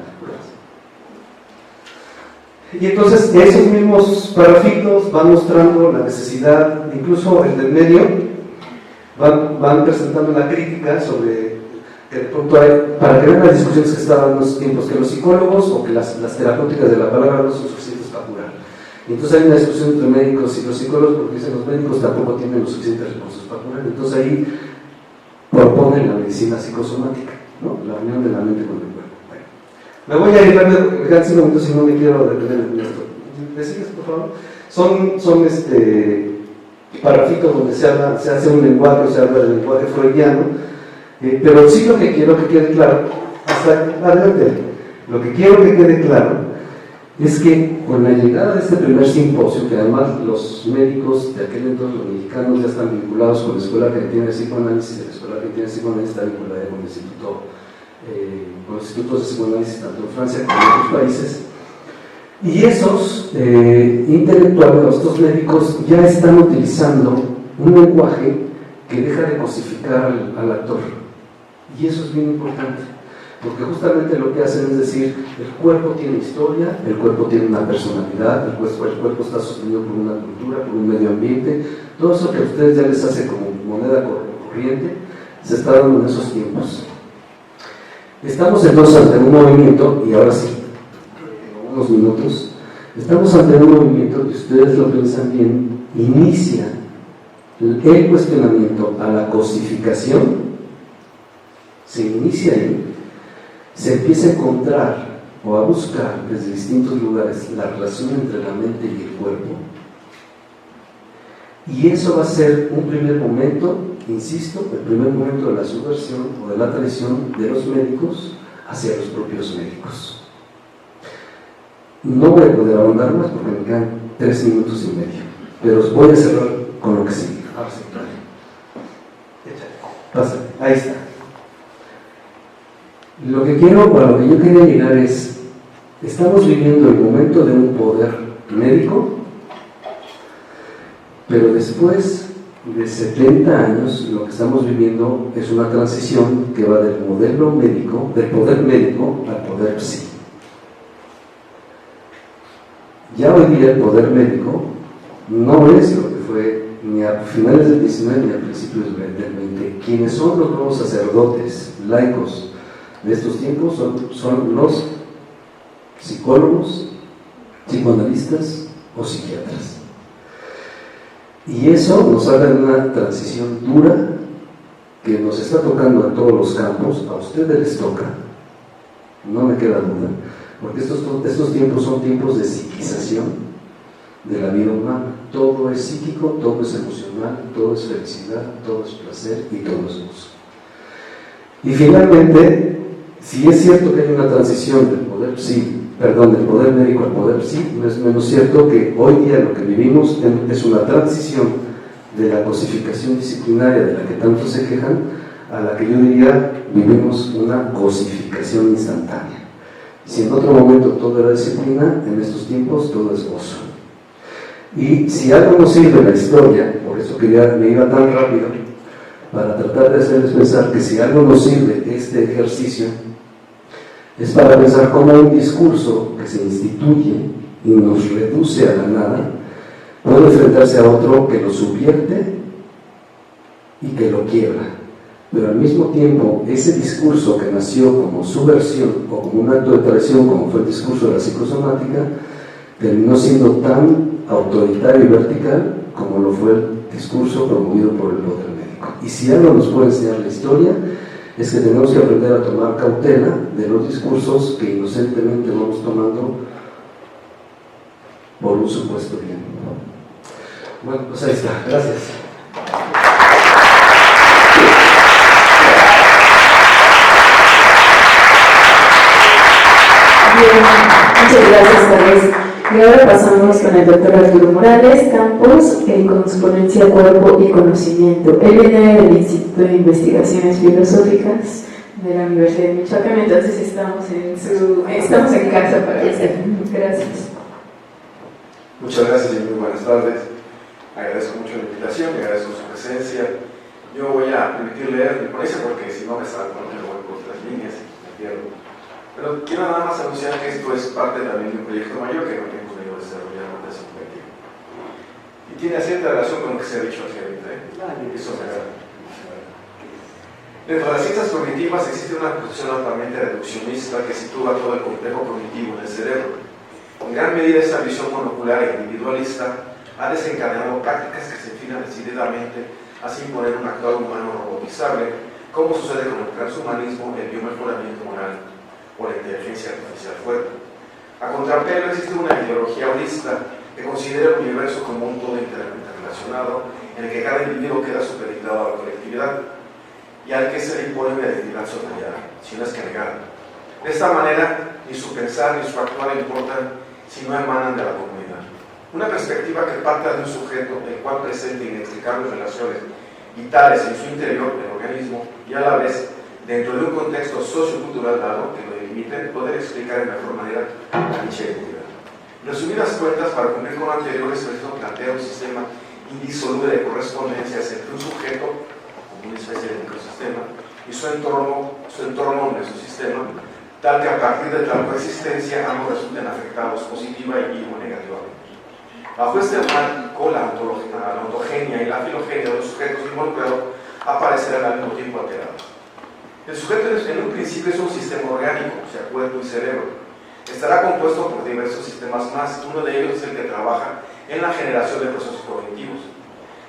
Y entonces esos mismos parrafitos van mostrando la necesidad, incluso el del medio, van presentando la crítica sobre que de pronto hay, para que vean las discusiones que estaban en los tiempos, que los psicólogos o que las terapéuticas de la palabra no son suficientes para curar. Y entonces hay una discusión entre médicos y los psicólogos, porque dicen los médicos tampoco tienen los suficientes recursos para curar. Entonces ahí proponen la medicina psicosomática, ¿no? La unión de la mente con el cuerpo. Me voy a ir rápido, porque quedan 5 minutos y no me quiero detener en esto. ¿Me sigues, por favor? Son parrafitos donde se hace un lenguaje, o se habla del lenguaje freudiano, pero sí lo que quiero que quede claro, hasta adelante, lo que quiero que quede claro es que con la llegada de este primer simposio, que además los médicos de aquel entonces, los mexicanos, ya están vinculados con la Escuela Argentina de Psicoanálisis, la Escuela Argentina de Psicoanálisis está vinculada con los institutos de psicoanálisis tanto en Francia como en otros países, y esos intelectuales, estos médicos, ya están utilizando un lenguaje que deja de cosificar al actor, y eso es bien importante, porque justamente lo que hacen es decir: el cuerpo tiene historia, el cuerpo tiene una personalidad, el cuerpo está sostenido por una cultura, por un medio ambiente. Todo eso que a ustedes ya les hace como moneda corriente se está dando en esos tiempos. Estamos entonces ante un movimiento, y ahora sí, en unos minutos, estamos ante un movimiento que, ustedes lo piensan bien, inicia el cuestionamiento a la cosificación, se inicia ahí, se empieza a encontrar o a buscar desde distintos lugares la relación entre la mente y el cuerpo, y eso va a ser un primer momento, insisto, el primer momento de la subversión o de la traición de los médicos hacia los propios médicos. No voy a poder ahondar más porque me quedan 3 minutos y medio, pero os voy a cerrar con lo que sigue. Ahora sí, pásale, ahí está. Lo que quiero, a lo que yo quería llegar es, estamos viviendo el momento de un poder médico, pero después de 70 años lo que estamos viviendo es una transición que va del modelo médico, del poder médico al poder psí. Ya hoy día el poder médico no es lo que fue ni a finales del 19 ni a principios del 20. Quienes son los nuevos sacerdotes laicos de estos tiempos son los psicólogos, psicoanalistas o psiquiatras. Y eso nos habla de una transición dura que nos está tocando en todos los campos. A ustedes les toca, no me queda duda, porque estos tiempos son tiempos de psiquización de la vida humana. Todo es psíquico, todo es emocional, todo es felicidad, todo es placer y todo es gozo. Y finalmente, si es cierto que hay una transición del poder médico al poder psí, no es menos cierto que hoy día lo que vivimos es una transición de la cosificación disciplinaria de la que tanto se quejan, a la que yo diría vivimos una cosificación instantánea. Si en otro momento todo era disciplina, en estos tiempos todo es gozo. Y si algo nos sirve la historia, por eso que ya me iba tan rápido, para tratar de hacerles pensar que si algo nos sirve este ejercicio, es para pensar cómo un discurso que se instituye y nos reduce a la nada puede enfrentarse a otro que lo subvierte y que lo quiebra. Pero al mismo tiempo, ese discurso que nació como subversión o como un acto de traición, como fue el discurso de la psicosomática, terminó siendo tan autoritario y vertical como lo fue el discurso promovido por el poder médico. Y si algo nos puede enseñar la historia, es que tenemos que aprender a tomar cautela de los discursos que inocentemente vamos tomando por un supuesto bien. Bueno, pues ahí está. Gracias. Bien, muchas gracias, Teresa. Y ahora pasamos con el doctor Arturo Morales Campos con su ponencia Cuerpo y Conocimiento. Él viene del Instituto de Investigaciones Filosóficas de la Universidad de Michoacán, entonces estamos en casa para usted. Gracias. Muchas gracias y muy buenas tardes. Agradezco mucho la invitación y agradezco su presencia. Yo voy a permitir leer mi ponencia porque si no me salgo, me voy por 3 líneas y me pierdo. Pero quiero nada más anunciar que esto es parte también de un proyecto mayor que no hemos podido desarrollar en ese colectivo. Y tiene cierta relación con lo que se ha dicho aquí ahorita. Eso me agrada. Dentro de las ciencias cognitivas existe una posición altamente reduccionista que sitúa todo el complejo cognitivo en el cerebro. En gran medida esta visión monocular e individualista ha desencadenado prácticas que se enfilan decididamente a imponer un actual humano robotizable, como sucede con el transhumanismo, el biomejoramiento moral o la inteligencia artificial fuerte. A contrapelo existe una ideología holista que considera el universo como un todo interrelacionado en el que cada individuo queda supeditado a la colectividad y al que se le impone una identidad sostenida, si no es que negada. De esta manera, ni su pensar ni su actuar importan si no emanan de la comunidad. Una perspectiva que parte de un sujeto el cual presenta inextricables relaciones vitales en su interior del organismo y a la vez dentro de un contexto sociocultural dado que lo delimite, poder explicar de mejor manera la dicha identidad. En resumidas cuentas, para cumplir con lo anterior, es preciso plantear un sistema indisoluble de correspondencias entre un sujeto, como una especie de microsistema, y su entorno o mesosistema, tal que a partir de tal coexistencia ambos resulten afectados positiva y o negativamente. Bajo este marco, la ontogenia y la filogenia de los sujetos involucrados aparecerán al mismo tiempo alterados. El sujeto en un principio es un sistema orgánico, o sea, cuerpo y cerebro. Estará compuesto por diversos sistemas más, uno de ellos es el que trabaja en la generación de procesos cognitivos.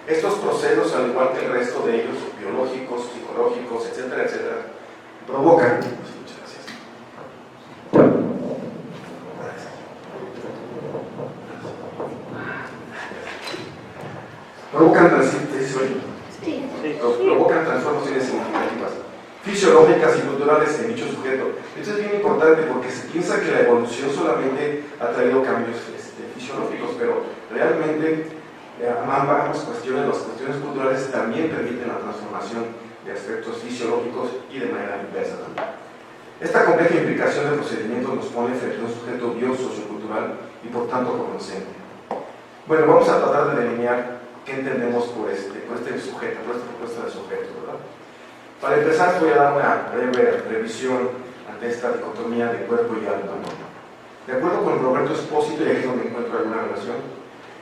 Estos procesos, al igual que el resto de ellos, biológicos, psicológicos, etcétera, etcétera, provocan provocan transformaciones significativas fisiológicas y culturales en dicho sujeto. Esto es bien importante porque se piensa que la evolución solamente ha traído cambios fisiológicos, pero realmente ambas cuestiones, las cuestiones culturales también permiten la transformación de aspectos fisiológicos y de manera inversa también. Esta compleja implicación de procedimientos nos pone frente a un sujeto biosociocultural y por tanto cognoscente. Bueno, vamos a tratar de delinear qué entendemos por este sujeto, por esta propuesta de sujeto, ¿verdad? Para empezar voy a dar una breve revisión ante esta dicotomía de cuerpo y alma, ¿no? De acuerdo con Roberto Espósito, y aquí es donde encuentro alguna relación,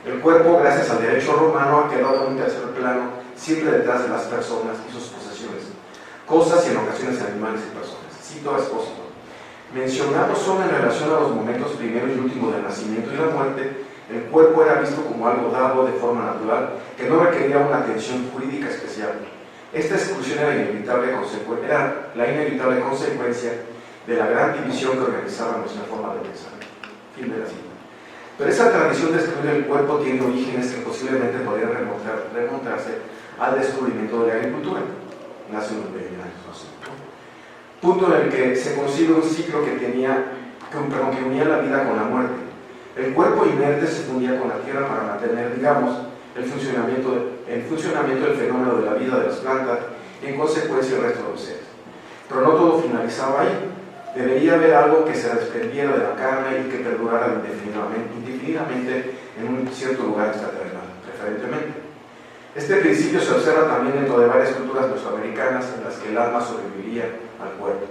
el cuerpo, gracias al derecho romano, ha quedado en un tercer plano, siempre detrás de las personas y sus posesiones, cosas y en ocasiones animales y personas. Cito a Espósito: mencionado solo en relación a los momentos primero y último del nacimiento y la muerte, el cuerpo era visto como algo dado de forma natural, que no requería una atención jurídica especial. Esta exclusión era la inevitable consecuencia de la gran división que organizaba nuestra forma de pensar. Fin de la cita. Pero esa tradición de excluir el cuerpo tiene orígenes que posiblemente podrían remontarse al descubrimiento de la agricultura. Nace unos 20 años, no sé. Punto en el que se concibe un ciclo que unía la vida con la muerte. El cuerpo inerte se fundía con la tierra para mantener, digamos, el funcionamiento del fenómeno de la vida de las plantas y en consecuencia el resto de los seres. Pero no todo finalizaba ahí. Debería haber algo que se desprendiera de la carne y que perdurara indefinidamente en un cierto lugar extraterrenal, preferentemente. Este principio se observa también dentro de varias culturas mesoamericanas en las que el alma sobreviviría al cuerpo.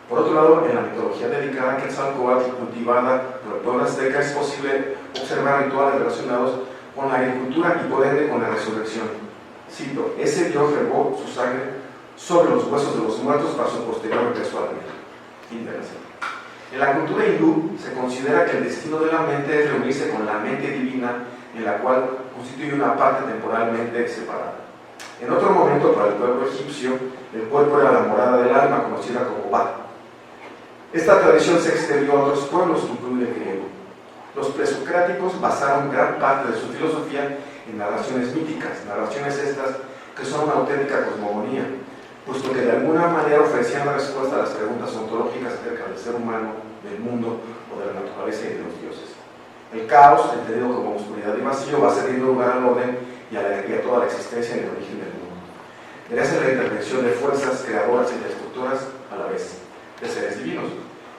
Por otro lado, en la mitología dedicada a Quetzalcóatl, cultivada por el pueblo azteca, es posible observar rituales relacionados con la agricultura y por ende con la resurrección. Cito: ese dios regó su sangre sobre los huesos de los muertos para su posterior regreso a la vida. Interesante. En la cultura hindú se considera que el destino de la mente es reunirse con la mente divina, en la cual constituye una parte temporalmente separada. En otro momento, para el pueblo egipcio, el cuerpo era la morada del alma, conocida como Ba. Esta tradición se extendió a otros pueblos, incluido el griego. Los presocráticos basaron gran parte de su filosofía en narraciones míticas, narraciones estas que son una auténtica cosmogonía, puesto que de alguna manera ofrecían la respuesta a las preguntas ontológicas acerca del ser humano, del mundo o de la naturaleza y de los dioses. El caos, entendido como oscuridad y vacío, va cediendo lugar al orden y a toda la existencia y el origen del mundo. Gracias a la intervención de fuerzas creadoras y destructoras a la vez, de seres divinos.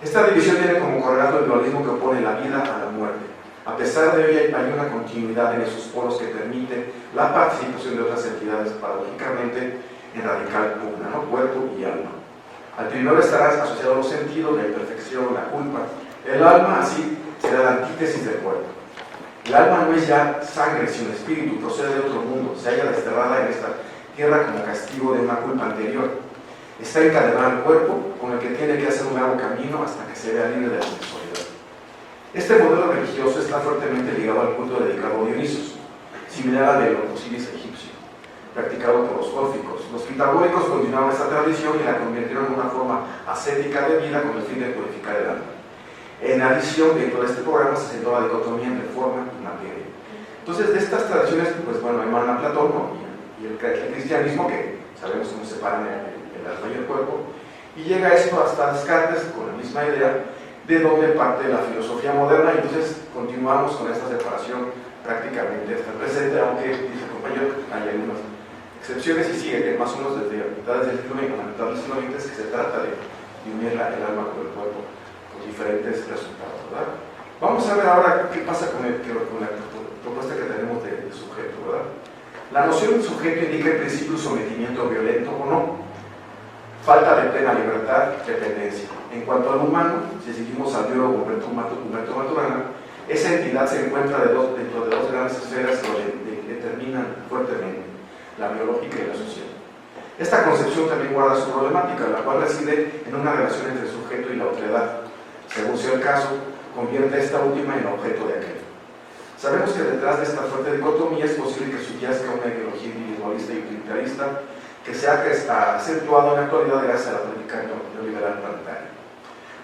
Esta división tiene como correlato el dualismo que opone la vida a la muerte. A pesar de ello, hay una continuidad en esos polos que permite la participación de otras entidades, paradójicamente en radical pugna, ¿no? Cuerpo y alma. Al primero estarán asociados los sentidos, la imperfección, la culpa. El alma, así, será la antítesis del cuerpo. El alma no es ya sangre, sino espíritu, procede de otro mundo, se halla desterrada en esta tierra como castigo de una culpa anterior. Está encadenada al cuerpo, con el que tiene que hacer un largo camino hasta que se vea libre de la sexualidad. Este modelo religioso está fuertemente ligado al culto dedicado a Dionisos, similar al de los Osiris egipcio, practicado por los órficos. Los pitagóricos continuaron esta tradición y la convirtieron en una forma ascética de vida con el fin de purificar el alma. En adición, dentro de este programa se sentó la dicotomía entre forma y materia. Entonces, de estas tradiciones, pues bueno, emana Platón, ¿no? y el cristianismo, que sabemos cómo separan el alma y el cuerpo, y llega esto hasta Descartes con la misma idea, de donde parte la filosofía moderna, y entonces continuamos con esta separación prácticamente hasta el presente, aunque, dice el compañero, hay algunas excepciones, y sigue más o menos desde mitades del siglo XX a la mitad del siglo XX, que se trata de unir el alma con el cuerpo, diferentes resultados, ¿verdad? Vamos a ver ahora qué pasa con la propuesta que tenemos de sujeto, ¿verdad? La noción de sujeto indica en principio un sometimiento violento o no, falta de plena libertad, dependencia. En cuanto al humano, si seguimos al biólogo Humberto Maturana, esa entidad se encuentra dentro de dos grandes esferas que lo determinan fuertemente, la biológica y la social. Esta concepción también guarda su problemática, la cual reside en una relación entre el sujeto y la otredad. Según sea el caso, convierte esta última en objeto de aquel. Sabemos que detrás de esta fuerte dicotomía es posible que subyazca una ideología individualista y utilitarista que se ha acentuado en la actualidad gracias a la política neoliberal planetaria.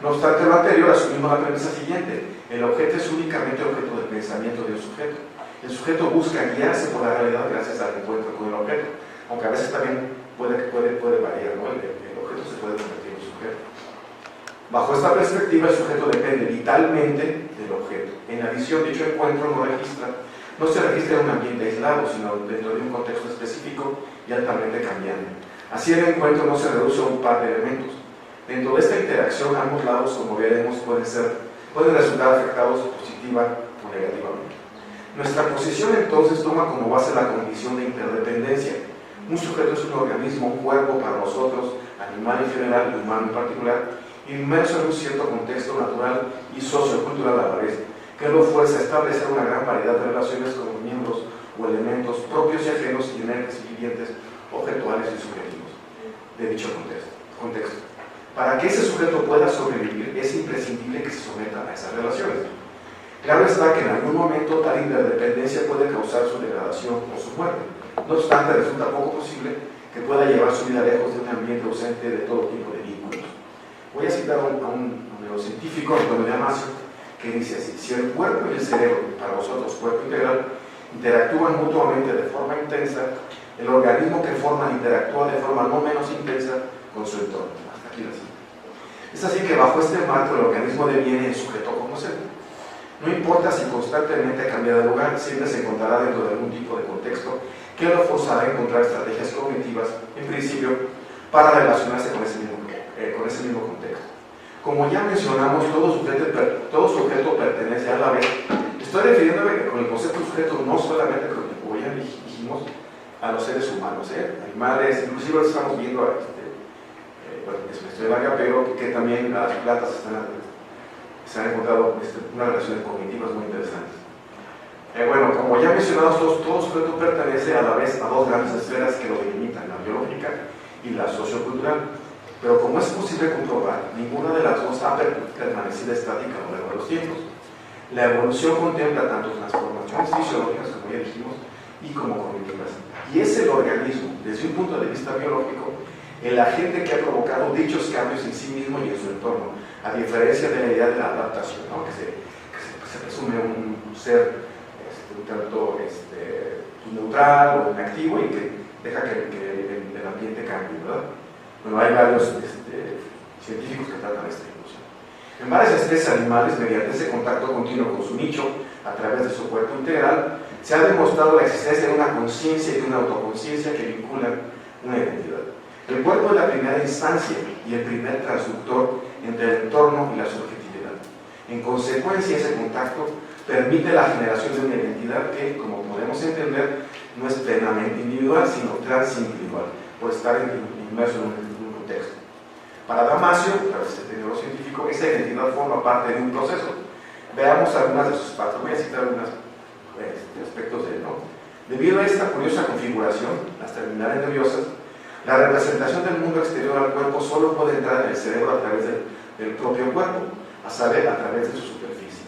No obstante lo anterior, asumimos la premisa siguiente: el objeto es únicamente objeto del pensamiento de un sujeto. El sujeto busca guiarse por la realidad gracias al encuentro con el objeto, aunque a veces también puede variar, ¿no? El objeto se puede convertir en sujeto. Bajo esta perspectiva, el sujeto depende vitalmente del objeto. En la visión, dicho encuentro no se registra en un ambiente aislado, sino dentro de un contexto específico y altamente cambiante. Así, el encuentro no se reduce a un par de elementos. Dentro de esta interacción, ambos lados, como veremos, pueden resultar afectados positiva o negativamente. Nuestra posición entonces toma como base la condición de interdependencia. Un sujeto es un organismo, un cuerpo para nosotros, animal en general y humano en particular, inmerso en un cierto contexto natural y sociocultural a la vez, que lo fuerza a establecer una gran variedad de relaciones con los miembros o elementos propios y ajenos, inherentes y vivientes, objetuales y subjetivos de dicho contexto. Para que ese sujeto pueda sobrevivir, es imprescindible que se someta a esas relaciones. Claro está que en algún momento tal interdependencia puede causar su degradación o su muerte. No obstante, resulta poco posible que pueda llevar su vida lejos de un ambiente ausente de todo tipo de vínculos. Voy a citar a un neurocientífico, Antonio Damasio, que dice así: si el cuerpo y el cerebro, para nosotros cuerpo integral, interactúan mutuamente de forma intensa, el organismo que forman interactúa de forma no menos intensa con su entorno. Hasta aquí la cita. Es así que bajo este marco el organismo deviene el sujeto como ser. No importa si constantemente cambia de lugar, siempre se encontrará dentro de algún tipo de contexto que lo forzará a encontrar estrategias cognitivas, en principio, para relacionarse con ese mismo contexto. Como ya mencionamos, todo sujeto pertenece a la vez. Estoy refiriéndome con el concepto de sujeto no solamente, como ya dijimos, a los seres humanos, animales, inclusive ahora estamos viendo es una historia larga, pero que también las plantas se han encontrado unas relaciones cognitivas muy interesantes. Bueno, como ya mencionamos, todo sujeto pertenece a la vez a dos grandes esferas que lo delimitan, la biológica y la sociocultural. Pero como es posible comprobar, ninguna de las dos ha permanecido estática a lo largo de los tiempos. La evolución contempla tanto transformaciones fisiológicas, como ya dijimos, y como cognitivas. Y es el organismo, desde un punto de vista biológico, el agente que ha provocado dichos cambios en sí mismo y en su entorno, a diferencia de la idea de la adaptación, ¿no? que se presume un ser un tanto neutral o inactivo y que deja que el ambiente cambie, ¿verdad? Bueno, hay varios científicos que tratan esta inclusión. En varias especies animales, mediante ese contacto continuo con su nicho, a través de su cuerpo integral, se ha demostrado la existencia de una conciencia y de una autoconciencia que vinculan una identidad. El cuerpo es la primera instancia y el primer transductor entre el entorno y la subjetividad. En consecuencia, ese contacto permite la generación de una identidad que, como podemos entender, no es plenamente individual, sino transindividual, por estar inmerso en un contexto. Para Damasio, este neurocientífico, esa identidad forma parte de un proceso. Veamos algunas de sus partes. Voy a citar algunos aspectos de él, ¿no? Debido a esta curiosa configuración, las terminales nerviosas, la representación del mundo exterior al cuerpo solo puede entrar en el cerebro a través del propio cuerpo, a saber, a través de su superficie.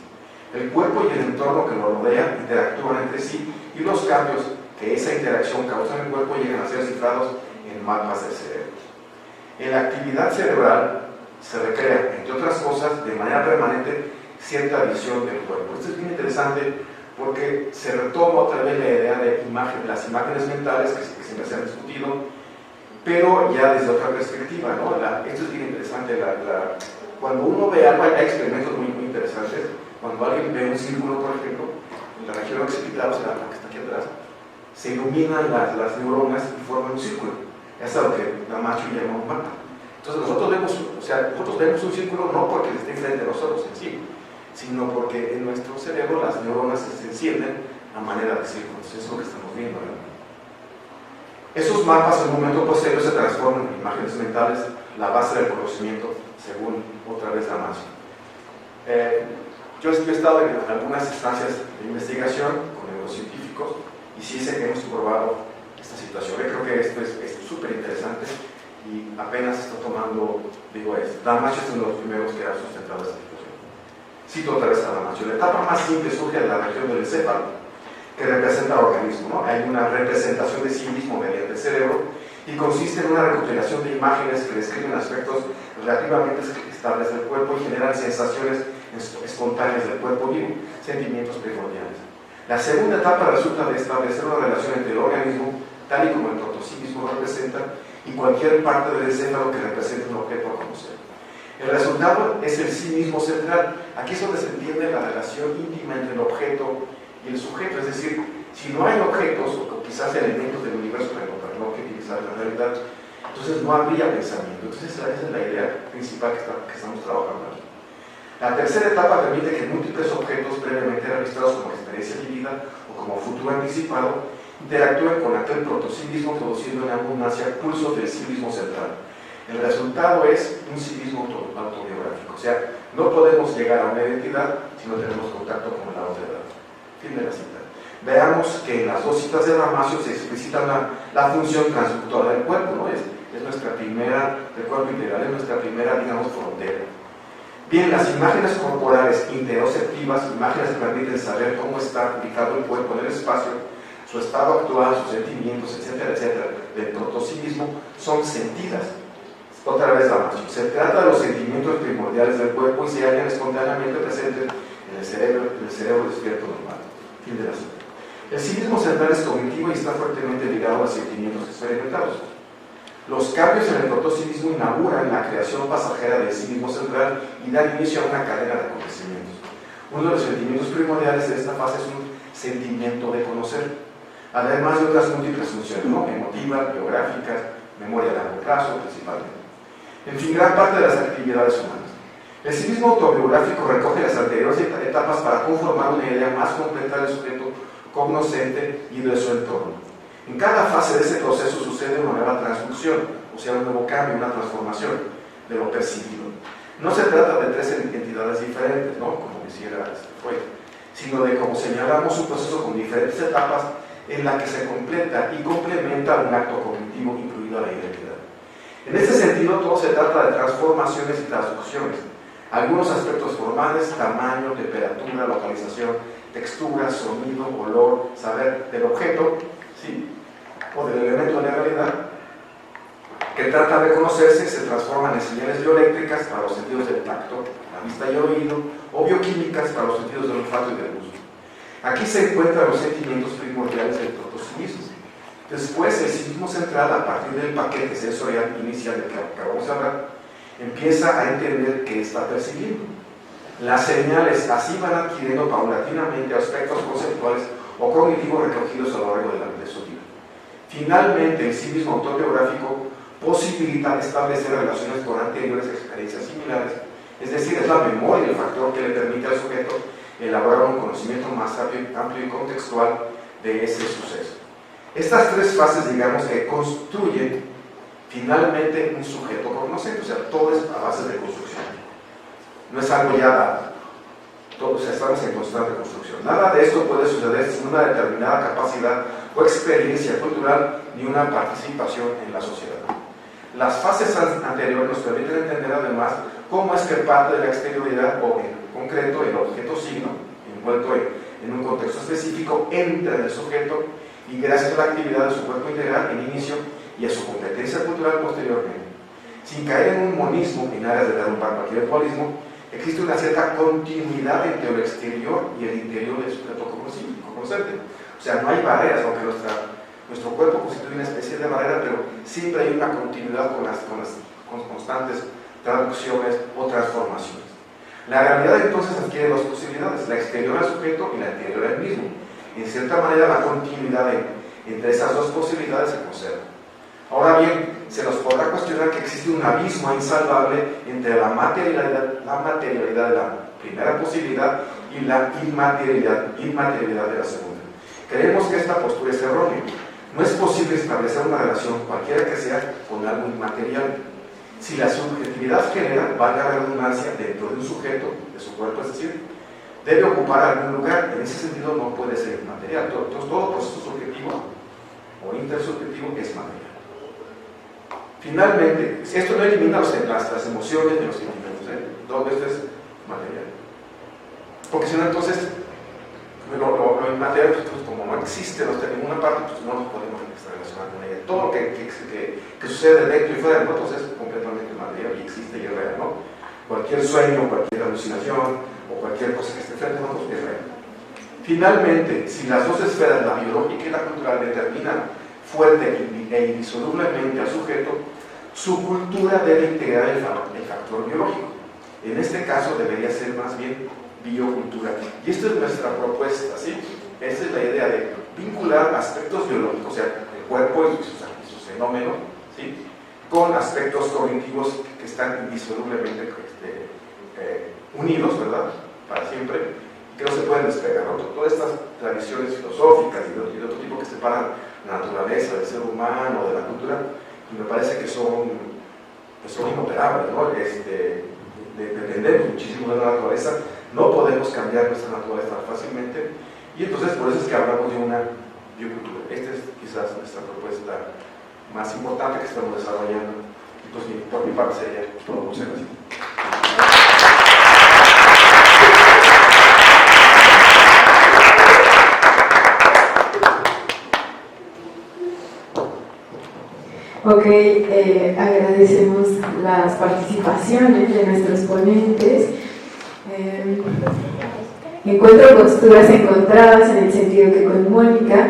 El cuerpo y el entorno que lo rodea interactúan entre sí y los cambios que esa interacción causa en el cuerpo llegan a ser cifrados en mapas del cerebro. En la actividad cerebral se recrea, entre otras cosas, de manera permanente, cierta visión del cuerpo. Esto es bien interesante porque se retoma otra vez la idea de las imágenes mentales que siempre se han discutido, pero ya desde otra perspectiva, ¿no? Esto es bien interesante. Cuando uno ve algo, hay experimentos muy interesantes. Cuando alguien ve un círculo, por ejemplo, en la región occipital, o sea, la que está aquí atrás, se iluminan las neuronas y forman un círculo. Eso es lo que Damasio llama un mapa. Entonces nosotros vemos un círculo no porque esté enfrente de nosotros en sí, sino porque en nuestro cerebro las neuronas se encienden a manera de círculos. Eso es lo que estamos viendo, ¿verdad? Esos mapas en un momento posterior se transforman en imágenes mentales, la base del conocimiento, según otra vez Damasio. Yo he estado en algunas instancias de investigación con neurocientíficos y sí sé que hemos probado esta situación. Yo creo que esto es súper interesante y apenas está tomando, Damasio es uno de los primeros que ha sustentado esta situación. Cito otra vez a Damasio. La etapa más simple surge en la región del encéfalo, que representa al organismo, ¿no? Hay una representación de sí mismo mediante el cerebro y consiste en una recopilación de imágenes que describen aspectos relativamente estables del cuerpo y generan sensaciones espontáneas del cuerpo vivo, sentimientos primordiales. La segunda etapa resulta de establecer una relación entre el organismo, tal y como el protopsíquismo representa, y cualquier parte del encéfalo que represente un objeto a conocer. El resultado es el sí mismo central. Aquí es donde se entiende la relación íntima entre el objeto y el sujeto, es decir, si no hay objetos o quizás elementos del universo para no utilizar la realidad, entonces no habría pensamiento. Entonces esa es la idea principal que estamos trabajando aquí. La tercera etapa permite que múltiples objetos previamente registrados como experiencia vivida o como futuro anticipado interactúen con aquel protosímismo, produciendo en abundancia pulsos del sí mismo central. El resultado es un sí mismo autobiográfico, o sea, no podemos llegar a una identidad si no tenemos contacto con la otra edad. Fin de la cita. Veamos que en las dos citas de Damasio se explicita la función transductora del cuerpo, ¿no? Es nuestra primera, el cuerpo integral es nuestra primera, digamos, frontera. Bien, las imágenes corporales interoceptivas, imágenes que permiten saber cómo está ubicado el cuerpo en el espacio, su estado actual, sus sentimientos, etcétera, etcétera, del protosímismo, son sentidas. Otra vez Damasio. Se trata de los sentimientos primordiales del cuerpo y se hallan espontáneamente presentes en el cerebro despierto normal. Fin de la cita. El sí mismo central es cognitivo y está fuertemente ligado a los sentimientos experimentados. Los cambios en el protosímismo inauguran la creación pasajera del sí mismo central y dan inicio a una cadena de acontecimientos. Uno de los sentimientos primordiales de esta fase es un sentimiento de conocer, además de otras múltiples funciones, ¿no? Emotivas, biográficas, memoria a largo plazo principalmente. En fin, gran parte de las actividades humanas. El sí mismo autobiográfico recoge las anteriores etapas para conformar una idea más completa del sujeto cognoscente y de su entorno. En cada fase de ese proceso sucede una nueva transducción, o sea, un nuevo cambio, una transformación de lo percibido. No se trata de tres entidades diferentes, ¿no? Como decía Freud, sino de, como señalamos, un proceso con diferentes etapas en la que se completa y complementa un acto cognitivo incluido la identidad. En este sentido, todo se trata de transformaciones y traducciones. Algunos aspectos formales, tamaño, temperatura, localización, textura, sonido, olor, saber del objeto, ¿sí? O del elemento de la realidad, que trata de conocerse, se transforman en señales bioeléctricas para los sentidos del tacto, la vista y el oído, o bioquímicas para los sentidos del olfato y del gusto. Aquí se encuentran los sentimientos primordiales del protosímismo. Después, el sí mismo central, a partir del paquete sensorial inicial del que acabamos de hablar, empieza a entender qué está percibiendo. Las señales así van adquiriendo paulatinamente aspectos conceptuales o cognitivos recogidos a lo largo de su vida. Finalmente, el sí mismo autobiográfico posibilita establecer relaciones con anteriores experiencias similares, es decir, es la memoria el factor que le permite al sujeto elaborar un conocimiento más amplio y contextual de ese suceso. Estas tres fases, digamos, que construyen finalmente un sujeto cognoscente, o sea, todo es a base de construcción. No es algo ya dado, o sea, estamos en constante construcción. Nada de esto puede suceder sin una determinada capacidad o experiencia cultural ni una participación en la sociedad. Las fases anteriores nos permiten entender además cómo es que parte de la exterioridad, o en concreto el objeto signo, envuelto en un contexto específico, entra en el sujeto y gracias a la actividad de su cuerpo integral en inicio y a su competencia cultural posteriormente. Sin caer en un monismo en áreas de cualquier dualismo, existe una cierta continuidad entre el exterior y el interior del sujeto cognoscente. O sea, no hay barreras, aunque nuestro cuerpo constituye una especie de barrera, pero siempre hay una continuidad con constantes traducciones o transformaciones. La realidad entonces adquiere dos posibilidades, la exterior al sujeto y la interior al mismo. En cierta manera, la continuidad entre esas dos posibilidades se conserva. Ahora bien, se nos podrá cuestionar que existe un abismo insalvable entre la materialidad de la primera posibilidad y la inmaterialidad de la segunda. Creemos que esta postura es errónea. No es posible establecer una relación, cualquiera que sea, con algo inmaterial. Si la subjetividad genera, valga la redundancia, dentro de un sujeto, de su cuerpo, es decir, debe ocupar algún lugar, en ese sentido no puede ser inmaterial. Entonces, todo proceso subjetivo o intersubjetivo es material. Finalmente, esto no elimina las emociones ni los sentimientos, todo esto es material. Porque si no, entonces, lo inmaterial, pues, como no existe, no está en ninguna parte, pues no nos podemos relacionar con ella. Todo lo que sucede dentro y fuera de nosotros es completamente material y existe y es real, ¿no? Cualquier sueño, cualquier alucinación o cualquier cosa que esté frente a nosotros es real. Finalmente, si las dos esferas, la biológica y la cultural, determinan fuerte e indisolublemente al sujeto, su cultura debe integrar el factor biológico. En este caso debería ser más bien biocultura. Y esta es nuestra propuesta, ¿sí? Esa es la idea de vincular aspectos biológicos, o sea, el cuerpo y sus fenómenos, ¿sí?, con aspectos cognitivos que están indisolublemente unidos, ¿verdad?, para siempre, y que no se pueden despegar, ¿no? Todas estas tradiciones filosóficas y de otro tipo que separan la naturaleza del ser humano, de la cultura, me parece que son inoperables, ¿no? Dependemos muchísimo de la naturaleza, no podemos cambiar nuestra naturaleza fácilmente, y entonces por eso es que hablamos de una biocultura. Esta es quizás nuestra propuesta más importante que estamos desarrollando, y pues por mi parte sería todo. Muchas gracias. Ok, agradecemos las participaciones de nuestros ponentes. Encuentro posturas encontradas en el sentido que con Mónica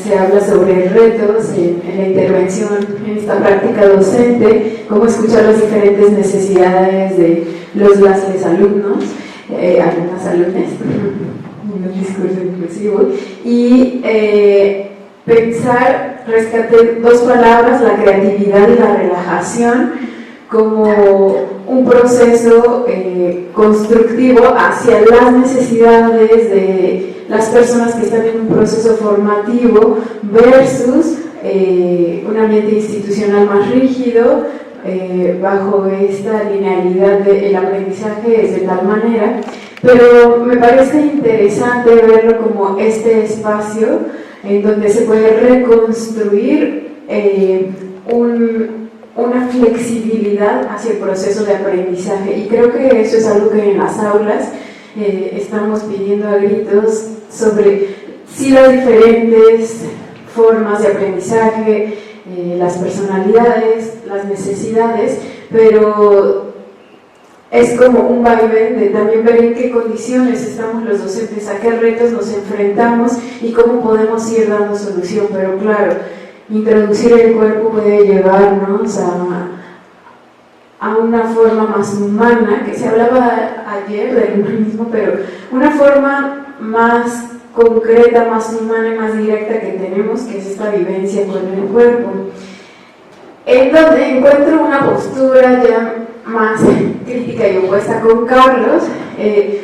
se habla sobre retos en la intervención en esta práctica docente, cómo escuchar las diferentes necesidades de los alumnos, alumnas, un discurso inclusivo, y pensar, rescaté dos palabras, la creatividad y la relajación, como un proceso constructivo hacia las necesidades de las personas que están en un proceso formativo versus un ambiente institucional más rígido, bajo esta linealidad del aprendizaje es de tal manera, pero me parece interesante verlo como este espacio en donde se puede reconstruir una flexibilidad hacia el proceso de aprendizaje, y creo que eso es algo que en las aulas estamos pidiendo a gritos sobre si las diferentes formas de aprendizaje, las personalidades, las necesidades, pero es como un vaivén de también ver en qué condiciones estamos los docentes, a qué retos nos enfrentamos y cómo podemos ir dando solución. Pero claro, introducir el cuerpo puede llevarnos a una forma más humana, que se hablaba ayer del humanismo, pero una forma más concreta, más humana y más directa que tenemos, que es esta vivencia con el cuerpo, en donde encuentro una postura ya más crítica y opuesta con Carlos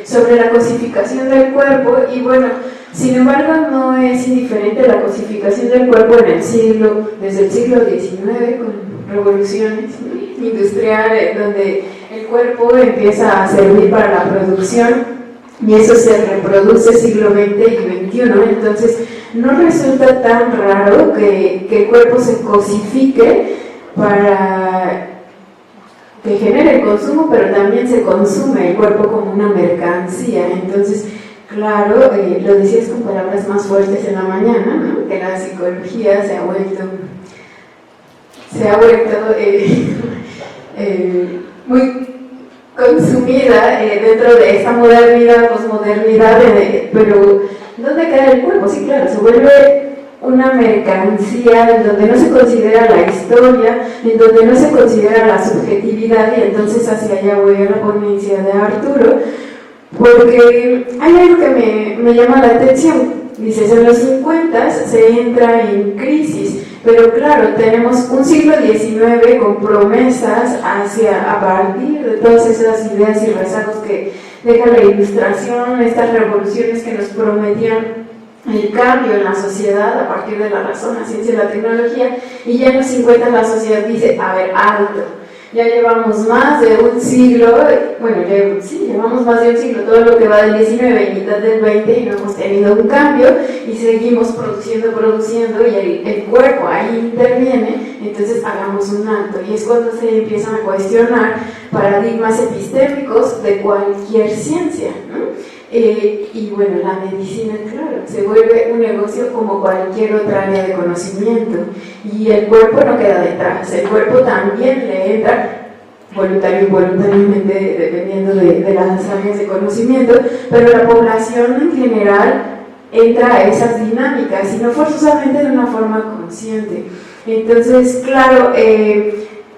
sobre la cosificación del cuerpo. Y bueno, sin embargo, no es indiferente la cosificación del cuerpo desde el siglo XIX, con revoluciones industriales, donde el cuerpo empieza a servir para la producción, y eso se reproduce siglo XX y XXI. Entonces, no resulta tan raro que el cuerpo se cosifique para que genere el consumo, pero también se consume el cuerpo como una mercancía. Entonces, claro, lo decías con palabras más fuertes en la mañana, ¿no?, que la psicología se ha vuelto muy consumida dentro de esta modernidad, posmodernidad, pero ¿dónde queda el cuerpo? Sí, claro, se vuelve una mercancía en donde no se considera la historia, en donde no se considera la subjetividad, y entonces hacia allá voy a la ponencia de Arturo, porque hay algo que me llama la atención. Dices, en los 50 se entra en crisis, pero claro, tenemos un siglo XIX con promesas a partir de todas esas ideas y rezagos que deja la ilustración, estas revoluciones que nos prometían el cambio en la sociedad a partir de la razón, la ciencia y la tecnología, y ya en los 50 la sociedad dice, a ver, alto, ya llevamos más de un siglo, llevamos más de un siglo, todo lo que va del 19 y mitad del 20, y no hemos tenido un cambio, y seguimos produciendo, y el cuerpo ahí interviene. Entonces hagamos un alto, y es cuando se empiezan a cuestionar paradigmas epistémicos de cualquier ciencia, ¿no? Y bueno, la medicina, claro, se vuelve un negocio como cualquier otra área de conocimiento, y el cuerpo no queda detrás, el cuerpo también le entra voluntario o involuntariamente, dependiendo de las áreas de conocimiento, pero la población en general entra a esas dinámicas, y no forzosamente de una forma consciente. Entonces, claro,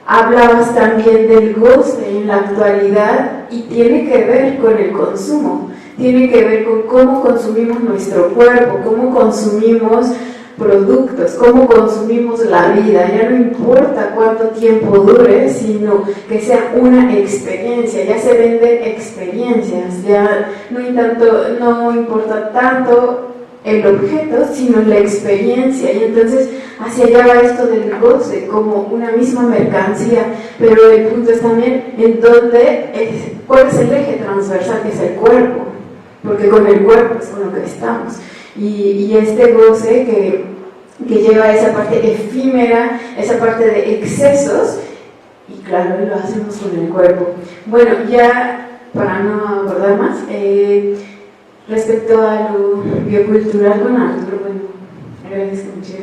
hablabas también del goce en la actualidad y tiene que ver con el consumo, tiene que ver con cómo consumimos nuestro cuerpo, cómo consumimos productos, cómo consumimos la vida. Ya no importa cuánto tiempo dure, sino que sea una experiencia. Ya se venden experiencias, ya no importa tanto el objeto, sino la experiencia. Y entonces hacia allá va esto del goce como una misma mercancía, pero el punto es también en cuál es el eje transversal, que es el cuerpo, porque con el cuerpo es con lo que estamos. Y este goce que lleva esa parte efímera, esa parte de excesos, y claro, lo hacemos con el cuerpo. Bueno, ya para no abordar más, respecto a lo biocultural con Arturo, bueno, agradezco mucho.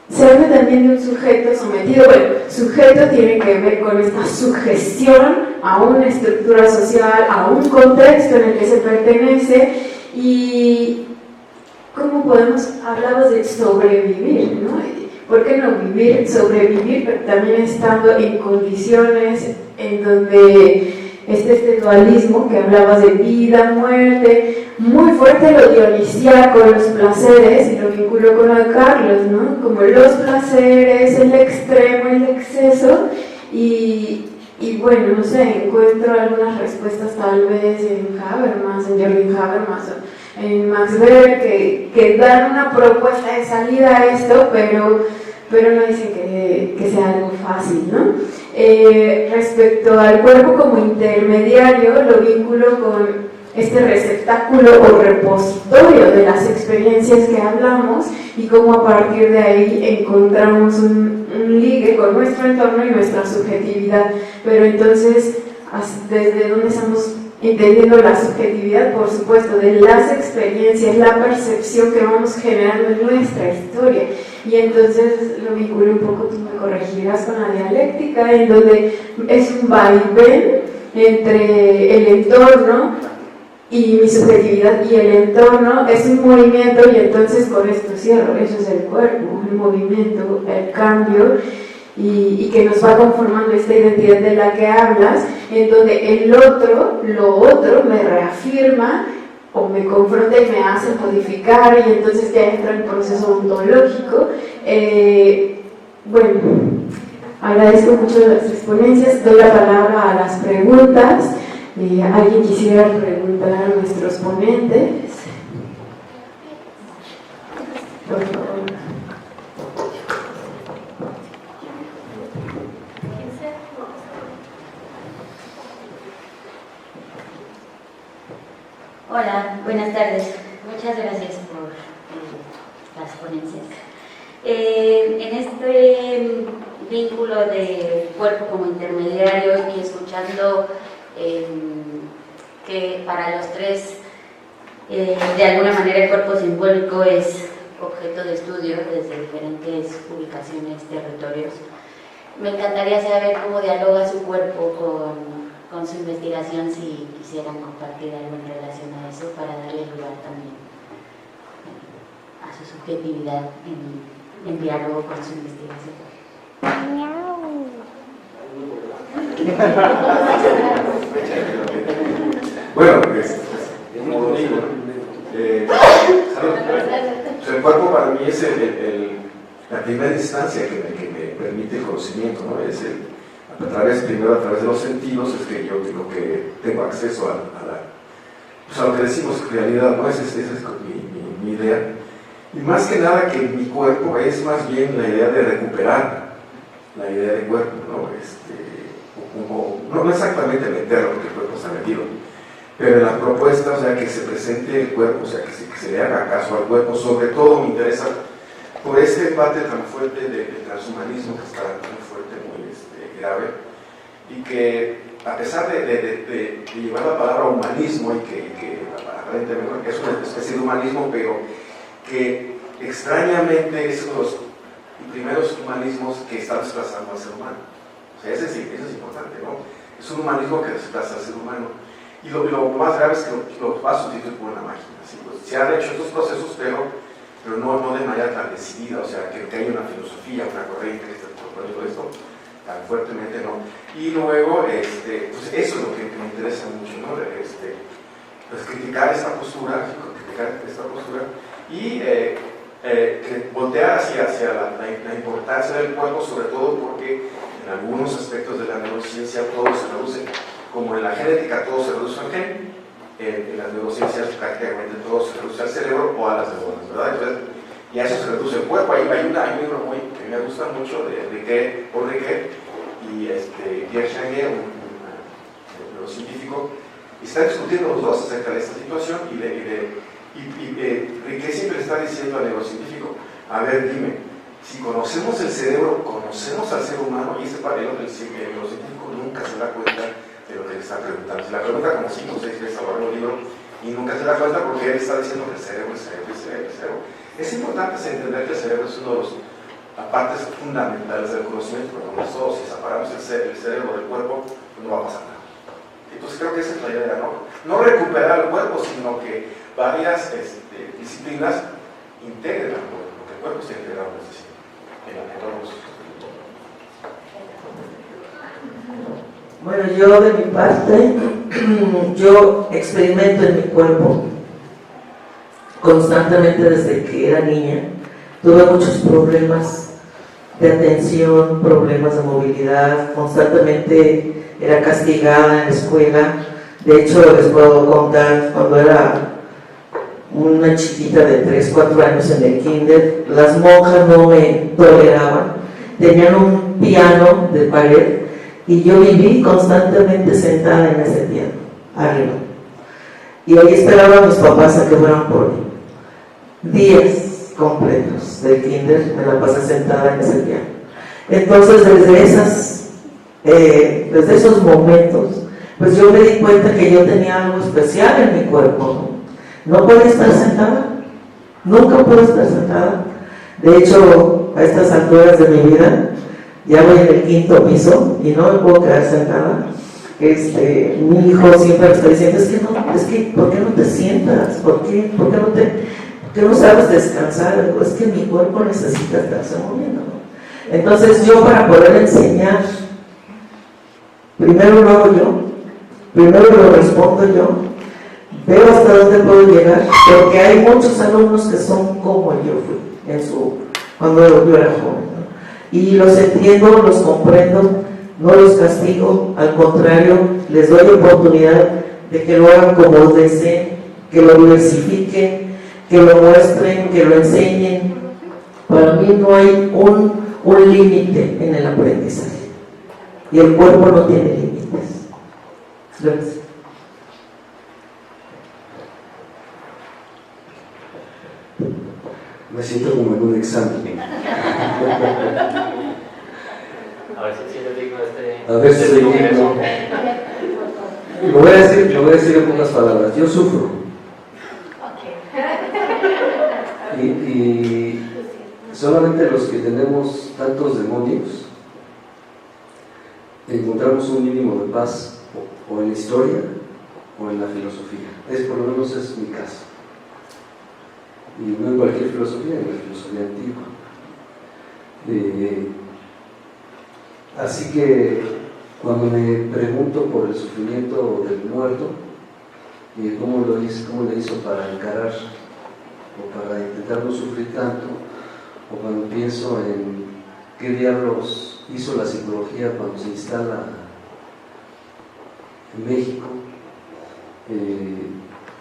Se habla también de un sujeto sometido. Bueno, sujeto tiene que ver con esta sugestión a una estructura social, a un contexto en el que se pertenece. Y cómo hablamos de sobrevivir, ¿no? ¿Por qué no sobrevivir, pero también estando en condiciones en donde este dualismo que hablabas de vida, muerte, muy fuerte lo dionisiaco, los placeres, y lo vinculo con lo de Carlos, ¿no? Como los placeres, el extremo, el exceso, y bueno, no sé, encuentro algunas respuestas tal vez en Habermas, en Jürgen Habermas, en Max Weber, que dan una propuesta de salida a esto, pero no dicen que sea algo fácil, ¿no? Respecto al cuerpo como intermediario, lo vinculo con este receptáculo o repositorio de las experiencias que hablamos, y cómo a partir de ahí encontramos un ligue con nuestro entorno y nuestra subjetividad. Pero entonces, ¿desde dónde estamos entendiendo la subjetividad? Por supuesto, de las experiencias, la percepción que vamos generando en nuestra historia. Y entonces lo vinculo un poco, tú me corregirás, con la dialéctica, en donde es un vaivén entre el entorno y mi subjetividad, y el entorno es un movimiento, y entonces con esto cierro, eso es el cuerpo, el movimiento, el cambio, y que nos va conformando esta identidad de la que hablas, en donde lo otro me reafirma o me confronta y me hace modificar, y entonces ya entra el proceso ontológico. Bueno, agradezco mucho las exponencias, doy la palabra a las preguntas. ¿Alguien quisiera preguntar a nuestros ponentes? Por favor. Hola, buenas tardes. Muchas gracias por las ponencias. En este vínculo de cuerpo como intermediario y escuchando que para los tres, de alguna manera, el cuerpo simbólico es objeto de estudio desde diferentes ubicaciones, territorios, me encantaría saber cómo dialoga su cuerpo con su investigación, si quisieran compartir algo en relación a eso, para darle lugar también a su subjetividad en diálogo con su investigación. Bueno, el cuerpo para mí es la primera instancia que me permite el conocimiento, ¿no? Primero a través de los sentidos es que yo digo que tengo acceso a lo que decimos realidad, ¿no? Esa es mi idea. Y más que nada que mi cuerpo es más bien la idea de recuperar la idea de cuerpo, ¿no? No exactamente meterlo, porque el cuerpo está metido, pero en la propuesta, o sea, que se presente el cuerpo, o sea, que se le haga caso al cuerpo. Sobre todo me interesa por este debate tan fuerte del transhumanismo, que está muy fuerte, muy grave, y que a pesar de llevar la palabra humanismo, y que aparentemente es una especie de humanismo, pero que extrañamente es uno de los primeros humanismos que está desplazando al ser humano. O sea, eso es importante, ¿no? Es un humanismo que desplaza al ser humano. Y lo más grave es que lo va a sustituir por una máquina. ¿Sí? Pues, se han hecho estos procesos, pero no de manera tan decidida, o sea, que hay una filosofía, una corriente que está proponiendo esto tan fuertemente, ¿no? Y luego, pues eso es lo que me interesa mucho, ¿no? Pues criticar esta postura y que voltear hacia la importancia del cuerpo, sobre todo porque en algunos aspectos de la neurociencia todo se reduce, como en la genética todo se reduce al gen, en las neurociencias prácticamente todo se reduce al cerebro o a las neuronas, ¿verdad? Entonces, y a eso se reduce el cuerpo. Hay un libro que me gusta mucho de Riquet y Pierre Changuet, un neurocientífico, y están discutiendo los dos acerca de esta situación y Riquet siempre está diciendo al neurocientífico, a ver, dime, si conocemos el cerebro, conocemos al ser humano, y ese el neurocientífico nunca se da cuenta de lo que le está preguntando. Se la pregunta como 5 o 6 veces a lo largo del libro y nunca se da cuenta porque él está diciendo que el cerebro. Es importante entender que el cerebro es uno de las partes fundamentales del conocimiento, pero como todos, si separamos el cerebro del cuerpo, pues no va a pasar nada. Entonces creo que esa es la idea, no recuperar el cuerpo, sino que varias disciplinas integren al cuerpo, porque el cuerpo está integrado en todos los. Bueno, yo de mi parte, yo experimento en mi cuerpo constantemente desde que era niña. Tuve muchos problemas de atención, problemas de movilidad, constantemente era castigada en la escuela. De hecho, les puedo contar, cuando era una chiquita de 3, 4 años en el kinder, las monjas no me toleraban, tenían un piano de pared y yo viví constantemente sentada en ese piano, arriba. Y ahí esperaba a mis papás a que fueran por mí. Días completos del kinder me la pasé sentada en ese piano. Entonces, desde esos momentos, pues yo me di cuenta que yo tenía algo especial en mi cuerpo. No podía estar sentada, nunca pude estar sentada. De hecho, a estas alturas de mi vida, ya voy en el 5.º piso y no me puedo quedar sentada. Mi hijo siempre me está diciendo, ¿por qué no te sientas? ¿Por qué no sabes descansar? Es que mi cuerpo necesita estarse moviendo, ¿no? Entonces yo, para poder enseñar, primero lo hago yo, primero lo respondo yo, veo hasta dónde puedo llegar, porque hay muchos alumnos que son como yo fui cuando yo era joven, ¿no? Y los entiendo, los comprendo, no los castigo, al contrario, les doy oportunidad de que lo hagan como deseen, que lo diversifiquen, que lo muestren, que lo enseñen. Para mí no hay un límite en el aprendizaje y el cuerpo no tiene límites. Gracias. Me siento como en un examen. A ver si le digo A ver si le digo. Lo voy a decir en pocas palabras. Yo sufro. Y solamente los que tenemos tantos demonios encontramos un mínimo de paz o en la historia o en la filosofía. Por lo menos es mi caso. Y no en cualquier filosofía, en la filosofía antigua. Así que cuando me pregunto por el sufrimiento del muerto y cómo le hizo para encarar o para intentar no sufrir tanto, o cuando pienso en qué diablos hizo la psicología cuando se instala en México,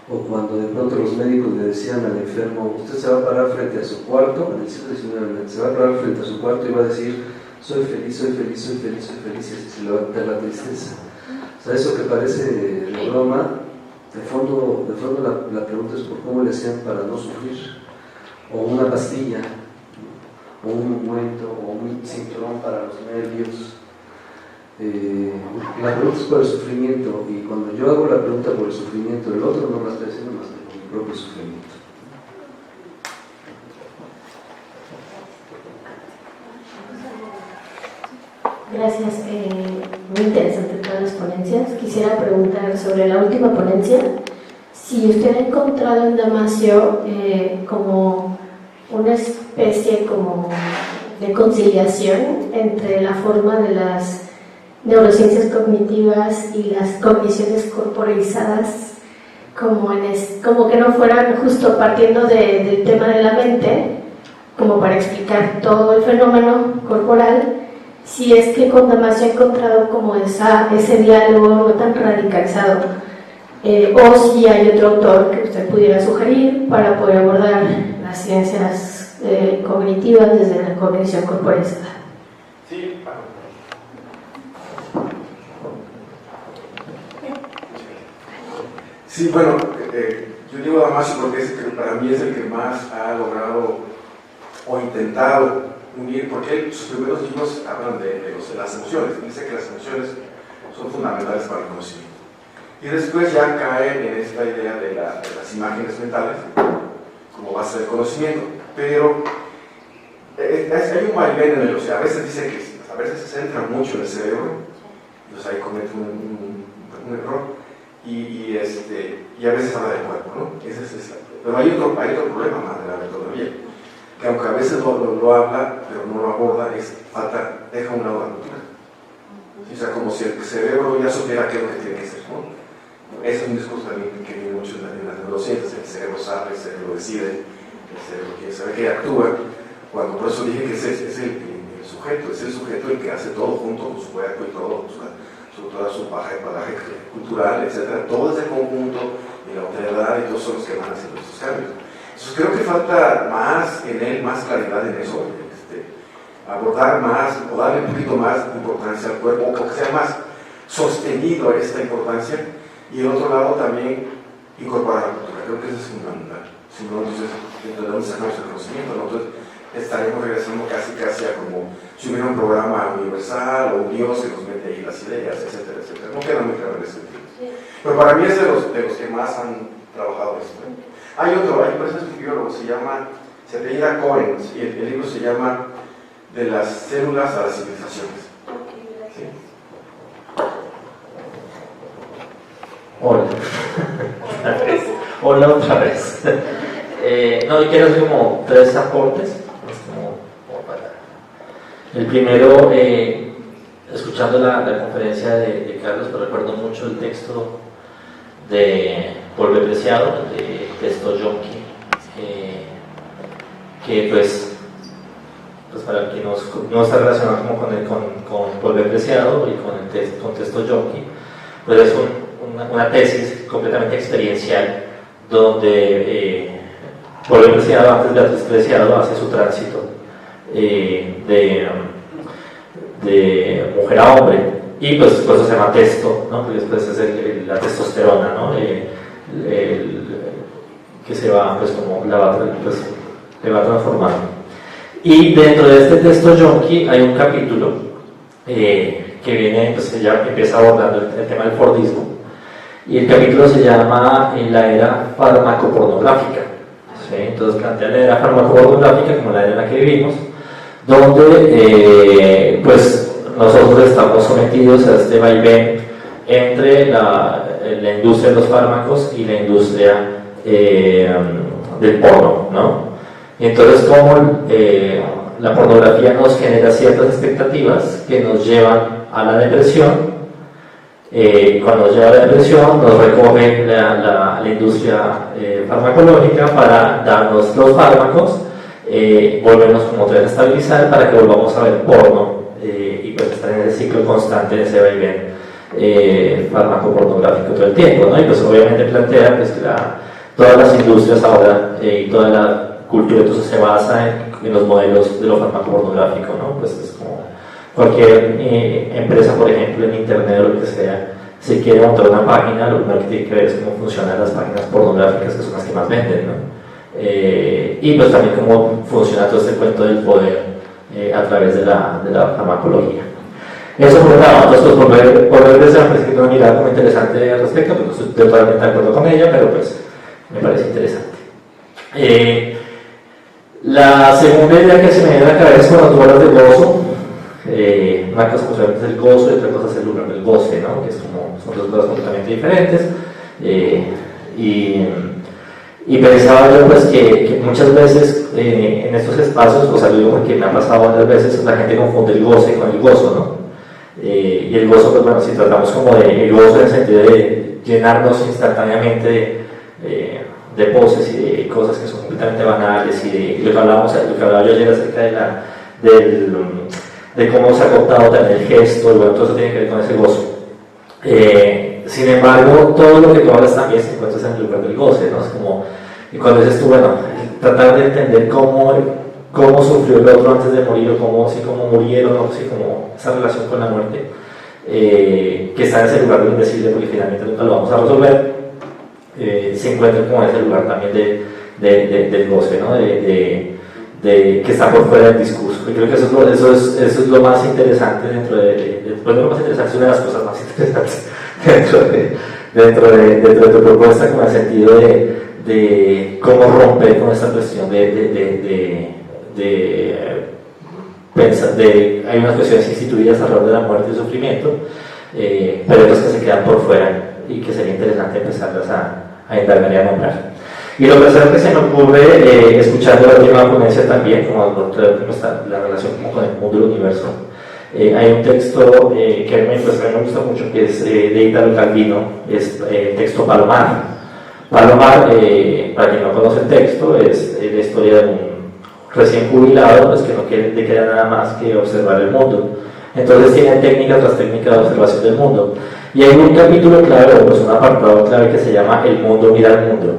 o cuando de pronto los médicos le decían al enfermo, usted se va a parar frente a su cuarto, en el siglo XIX, se va a parar frente a su cuarto y va a decir, soy feliz, soy feliz, soy feliz, soy feliz, y así se le va a quitar la tristeza. O sea, eso que parece de broma, de fondo la pregunta es por cómo le hacían para no sufrir, o una pastilla, o un ungüento, o un cinturón para los nervios. La pregunta es por el sufrimiento, y cuando yo hago la pregunta por el sufrimiento del otro, no la estoy haciendo más que por mi propio sufrimiento. Gracias, muy interesante todas las ponencias. Quisiera preguntar sobre la última ponencia, si usted ha encontrado en Damasio como una especie como de conciliación entre la forma de las neurociencias cognitivas y las cogniciones corporalizadas, como que no fueran justo partiendo del tema de la mente, como para explicar todo el fenómeno corporal, si es que con Damasio ha encontrado como ese diálogo no tan radicalizado, o si hay otro autor que usted pudiera sugerir para poder abordar las ciencias cognitivas desde la cognición corporalizada. Sí, sí, bueno, yo digo Damasio porque para mí es el que más ha logrado o intentado unir, porque sus primeros libros hablan de las emociones, dice que las emociones son fundamentales para el conocimiento. Y después ya cae en esta idea de las imágenes mentales como base del conocimiento, pero hay un vaivén en el, o sea, a veces dice que a veces se centra mucho en el cerebro, entonces ahí comete un error, y a veces habla del cuerpo, ¿no? Pero hay otro problema más de la metodología, que aunque a veces lo habla, pero no lo aborda, deja un lado de la cultura. O sea, como si el cerebro ya supiera qué es lo que tiene que ser, ¿no? Ese es un discurso también que viene mucho en las neurociencias: el cerebro sabe, el cerebro decide, el cerebro quiere saber que actúa. Cuando por eso dije que es el sujeto, es el sujeto el que hace todo junto con su cuerpo y todo, toda su bagaje cultural, etc. Todo ese conjunto y la autoridad y todos son los que van haciendo estos cambios. Entonces creo que falta más en él, más claridad en eso, abordar más o darle un poquito más importancia al cuerpo, o que sea más sostenido esta importancia, y en otro lado también incorporar la cultura. Creo que eso es fundamental. Si no, entonces, ¿de dónde sacamos el conocimiento? Entonces estaremos regresando casi a como si hubiera un programa universal o un Dios que nos mete ahí las ideas, etcétera, etcétera. No queda muy claro en ese sentido. Pero para mí es de los que más han trabajado esto. Hay por eso es un biólogo, se apellida Cohen, y el libro se llama De las células a las civilizaciones. ¿Sí? Hola. Hola otra vez. No, y quiero hacer como 3 aportes. El primero, escuchando la conferencia de Carlos, pues recuerdo mucho el texto de Paul B. Preciado, de texto Yonki, que pues para el que no está relacionado como con Paul B. Preciado y con texto Yonki, pues es una tesis completamente experiencial donde Paul B. Preciado, antes Beatriz Preciado, hace su tránsito de mujer a hombre, y pues por eso se llama testo, ¿no? Porque después es la testosterona, ¿no? Que se va, pues como le va transformando. Y dentro de este texto Yonki hay un capítulo que viene, pues ya empieza abordando el tema del Fordismo, y el capítulo se llama La era farmacopornográfica, ¿sí? Entonces plantea la era farmacopornográfica como la era en la que vivimos, donde pues nosotros estamos sometidos a este vaivén entre la industria de los fármacos y la industria del porno, ¿no? Y entonces como la pornografía nos genera ciertas expectativas que nos llevan a la depresión, cuando nos lleva a la depresión nos recoge la industria farmacológica para darnos los fármacos, volvernos como otra vez a estabilizar para que volvamos a ver porno, y pues estar en ese ciclo constante, en ese vaivén fármaco-pornográfico todo el tiempo, ¿no? Y pues obviamente plantea pues, que todas las industrias ahora y toda la cultura entonces se basa en los modelos de lo farmaco-pornográfico, ¿no? Pues es como cualquier empresa, por ejemplo, en internet o lo que sea, si quiere montar una página, lo primero que tiene que ver es cómo funcionan las páginas pornográficas, que son las que más venden, ¿no? Y pues también cómo funciona todo este cuento del poder a través de la farmacología. Eso por un lado. Entonces, pues, por ver desde me parece una mirada muy interesante al respecto, porque no estoy totalmente de acuerdo con ella, pero pues me parece interesante. La segunda idea que se me viene a la cabeza cuando tú hablas de gozo, una cosa pues, es el gozo y otra cosa es el lugar del goce, ¿no? Que es como, son dos cosas completamente diferentes. Y pensaba yo pues que muchas veces en estos espacios, o sea, lo digo porque me ha pasado varias veces, la gente confunde el goce con el gozo, ¿no? Y el gozo, pues bueno, si tratamos como de el gozo en el sentido de llenarnos instantáneamente de poses y de cosas que son completamente banales y de lo que hablaba yo ayer acerca de cómo se ha contado también el gesto, y bueno, todo eso tiene que ver con ese gozo. Sin embargo, todo lo que tú hablas también se encuentra en el lugar del goce, ¿no? Es como, y cuando dices tú, bueno, tratar de entender cómo sufrió el otro antes de morir, o cómo murieron, o cómo esa relación con la muerte, que está en ese lugar del indecible, porque finalmente nunca lo vamos a resolver, se encuentra como en ese lugar también del goce, ¿no? Que está por fuera del discurso. Y creo que eso es lo más interesante pues no lo más interesante, es una de las cosas más interesantes dentro de tu propuesta, con el sentido de cómo romper con esta cuestión hay unas cuestiones instituidas alrededor de la muerte y el sufrimiento, pero otras que se quedan por fuera y que sería interesante empezarlas a indagar y a nombrar. Y lo tercero que se me ocurre, escuchando la última ponencia también, como la relación como con el mundo del universo, hay un texto que a mí me gusta mucho, que es de Italo Calvino, es el texto Palomar. Palomar, para quien no conoce el texto, es la historia de un recién jubilado, pues, que no le queda nada más que observar el mundo. Entonces tiene técnica tras técnica de observación del mundo. Y hay un capítulo clave, pues un apartado clave que se llama El mundo mira al mundo,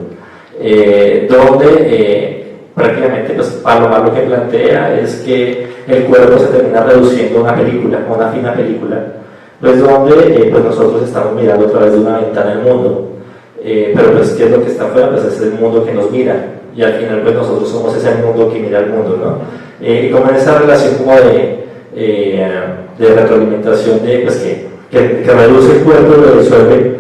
donde prácticamente pues, Palomar lo que plantea es que el cuerpo se termina reduciendo a una película, a una fina película, pues donde pues nosotros estamos mirando a través de una ventana el mundo, pero pues ¿qué es lo que está afuera? Pues es el mundo que nos mira, y al final pues nosotros somos ese mundo que mira al mundo, ¿no? Y como en esa relación como de retroalimentación pues que reduce el cuerpo y lo disuelve,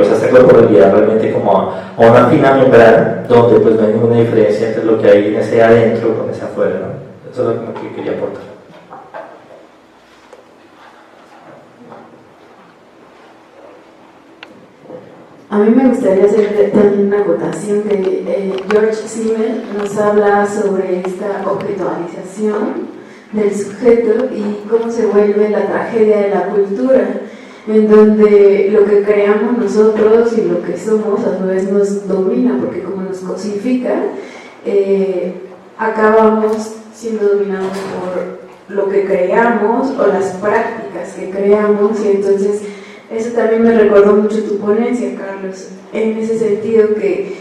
o sea, esta corporalidad realmente como a una fina membrana, donde pues no hay ninguna diferencia entre lo que hay en ese adentro con ese afuera, ¿no? Eso es lo que quería aportar. A mí me gustaría hacer también una acotación que George Simmel nos habla sobre esta objetualización del sujeto y cómo se vuelve la tragedia de la cultura, en donde lo que creamos nosotros y lo que somos a su vez nos domina, porque como nos cosifica, acabamos siendo dominados por lo que creamos o las prácticas que creamos, y entonces eso también me recordó mucho tu ponencia, Carlos, en ese sentido que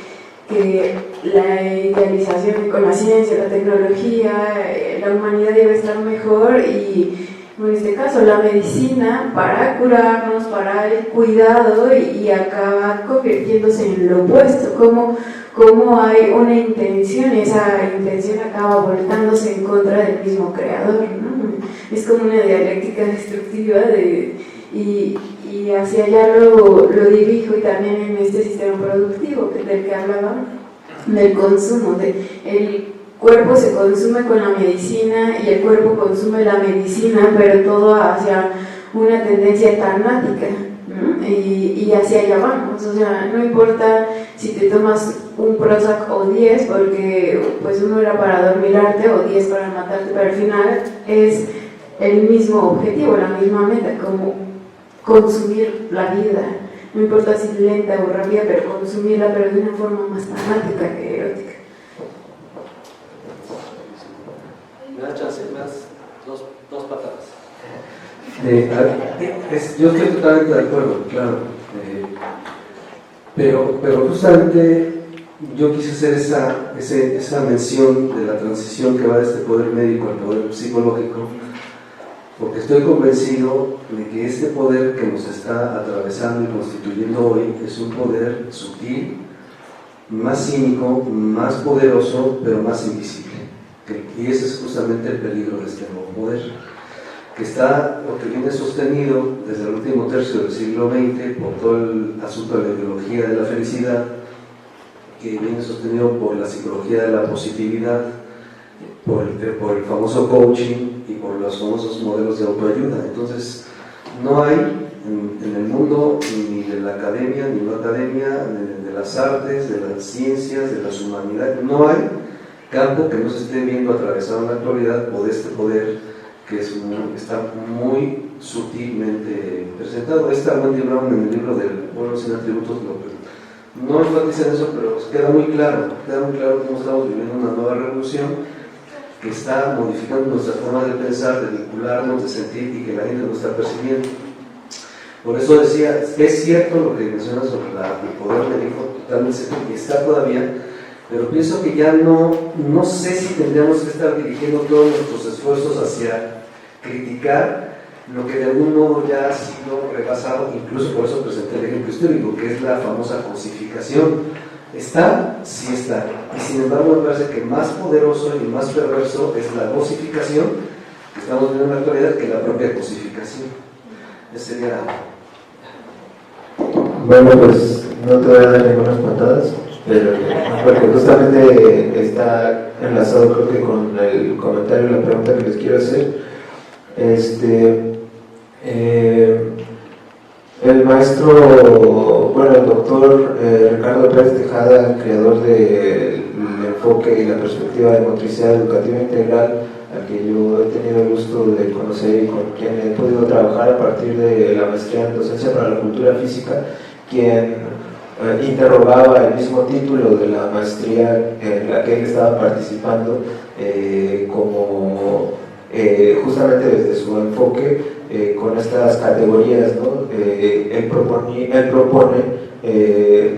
la idealización con la ciencia, la tecnología, la humanidad debe estar mejor, y en este caso la medicina para curarnos, para el cuidado, y acaba convirtiéndose en lo opuesto, como hay una intención, esa intención acaba voltándose en contra del mismo creador, ¿no? Es como una dialéctica destructiva y hacia allá lo dirijo, y también en este sistema productivo del que hablaba, del consumo, el cuerpo se consume con la medicina y el cuerpo consume la medicina, pero todo hacia una tendencia etanatática, ¿no? Y hacia allá vamos, o sea, no importa si te tomas un Prozac o 10, porque pues uno era para adormilarte o 10 para matarte, pero al final es el mismo objetivo, la misma meta, como consumir la vida, no importa si es lenta o rápida, pero consumirla, pero de una forma más dramática que erótica. ¿Me das chance? ¿Me das dos patadas? Yo estoy totalmente de acuerdo, claro, pero justamente yo quise hacer esa mención de la transición que va de este poder médico al poder psicológico, porque estoy convencido de que este poder que nos está atravesando y constituyendo hoy es un poder sutil, más cínico, más poderoso, pero más invisible. Y ese es justamente el peligro de este nuevo poder, que está, o que viene sostenido desde el último tercio del siglo XX por todo el asunto de la ideología de la felicidad, que viene sostenido por la psicología de la positividad, por el famoso coaching y por los famosos modelos de autoayuda. Entonces, no hay en el mundo ni de la academia, ni no academia, de las artes, de las ciencias, de las humanidades, no hay campo que no se esté viendo atravesado en la actualidad por este poder que está muy sutilmente presentado. Wendy Brown en el libro del Pueblo sin Atributos no enfatiza en eso, pero queda muy claro cómo estamos viviendo una nueva revolución que está modificando nuestra forma de pensar, de vincularnos, de sentir y que la gente lo está percibiendo. Por eso decía, es cierto lo que mencionas sobre el poder del hijo, totalmente cierto, que está todavía, pero pienso que ya no sé si tendríamos que estar dirigiendo todos nuestros esfuerzos hacia criticar lo que de algún modo ya ha sido rebasado, incluso por eso presenté el ejemplo histórico, que es la famosa cosificación. Está, sí está, y sin embargo me parece que más poderoso y más perverso es la vocificación que estamos viendo en la actualidad que la propia cosificación. Ese sería... Bueno, pues no te voy a dar ninguna patadas, pero porque justamente está enlazado creo que con el comentario y la pregunta que les quiero hacer. El maestro, bueno, el doctor Ricardo Pérez Tejada, creador del enfoque y la perspectiva de motricidad educativa integral, al que yo he tenido el gusto de conocer y con quien he podido trabajar a partir de la maestría en docencia para la cultura física, quien interrogaba el mismo título de la maestría en la que él estaba participando, justamente desde su enfoque con estas categorías, ¿no? Él propone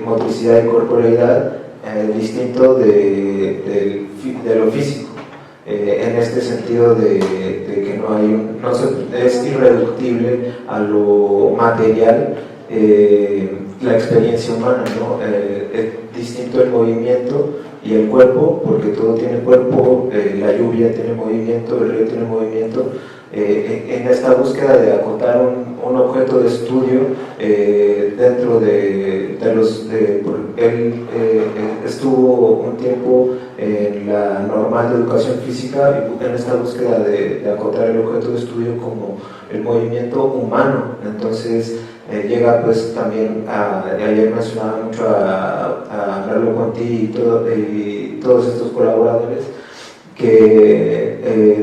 motricidad y corporeidad distinto de lo físico, en este sentido de que es irreductible a lo material la experiencia humana, ¿no? Es distinto el movimiento y el cuerpo, porque todo tiene cuerpo, la lluvia tiene movimiento, el río tiene movimiento. En esta búsqueda de acotar un objeto de estudio dentro de los... él estuvo un tiempo en la normal de educación física y en esta búsqueda de acotar el objeto de estudio como el movimiento humano. Entonces llega pues también ayer mencionaba mucho a Merlo Conti y todos estos colaboradores,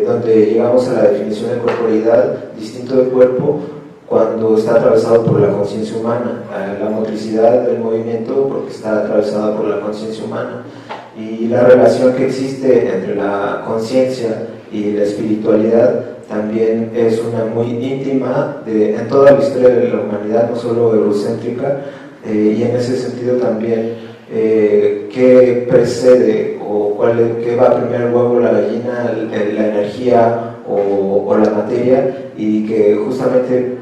donde llegamos a la definición de corporeidad distinto del cuerpo cuando está atravesado por la conciencia humana, la motricidad del movimiento porque está atravesada por la conciencia humana, y la relación que existe entre la conciencia y la espiritualidad también es una muy íntima en toda la historia de la humanidad, no solo eurocéntrica, y en ese sentido también qué precede o qué va primero, el huevo o la gallina, la energía o la materia, y que justamente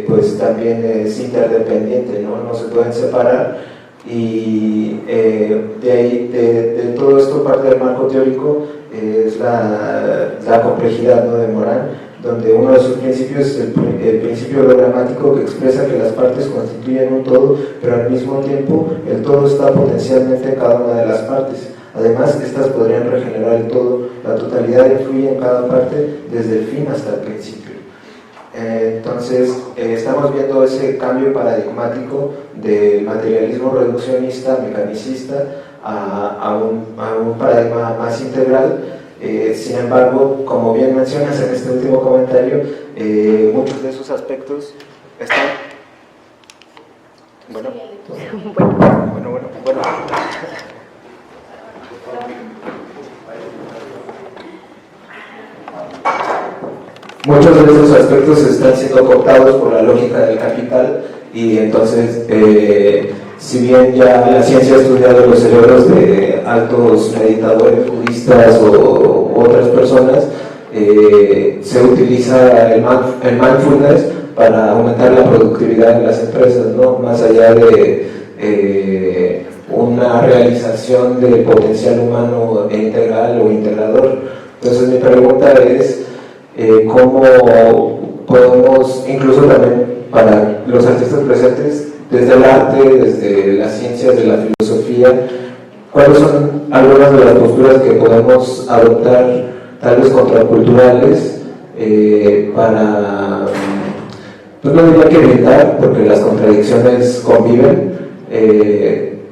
pues también es interdependiente, no se pueden separar, y de todo esto parte del marco teórico es la complejidad, ¿no?, de Morán, donde uno de sus principios es el principio hologramático, que expresa que las partes constituyen un todo, pero al mismo tiempo el todo está potencialmente en cada una de las partes. Además, estas podrían regenerar el todo. La totalidad influye en cada parte desde el fin hasta el principio. Entonces, estamos viendo ese cambio paradigmático del materialismo reduccionista, mecanicista, a un paradigma más integral. Sin embargo, como bien mencionas en este último comentario, muchos de esos aspectos están... Bueno. Muchos de esos aspectos están siendo cooptados por la lógica del capital, y entonces, si bien ya la ciencia ha estudiado los cerebros de altos meditadores budistas o otras personas, se utiliza el mindfulness para aumentar la productividad de las empresas, ¿no? Más allá de una realización del potencial humano integral o integrador. Entonces mi pregunta es cómo podemos, incluso también para los artistas presentes, desde el arte, desde las ciencias, de la filosofía, cuáles son algunas de las posturas que podemos adoptar, tal vez contraculturales, para, pues no diría que evitar, porque las contradicciones conviven,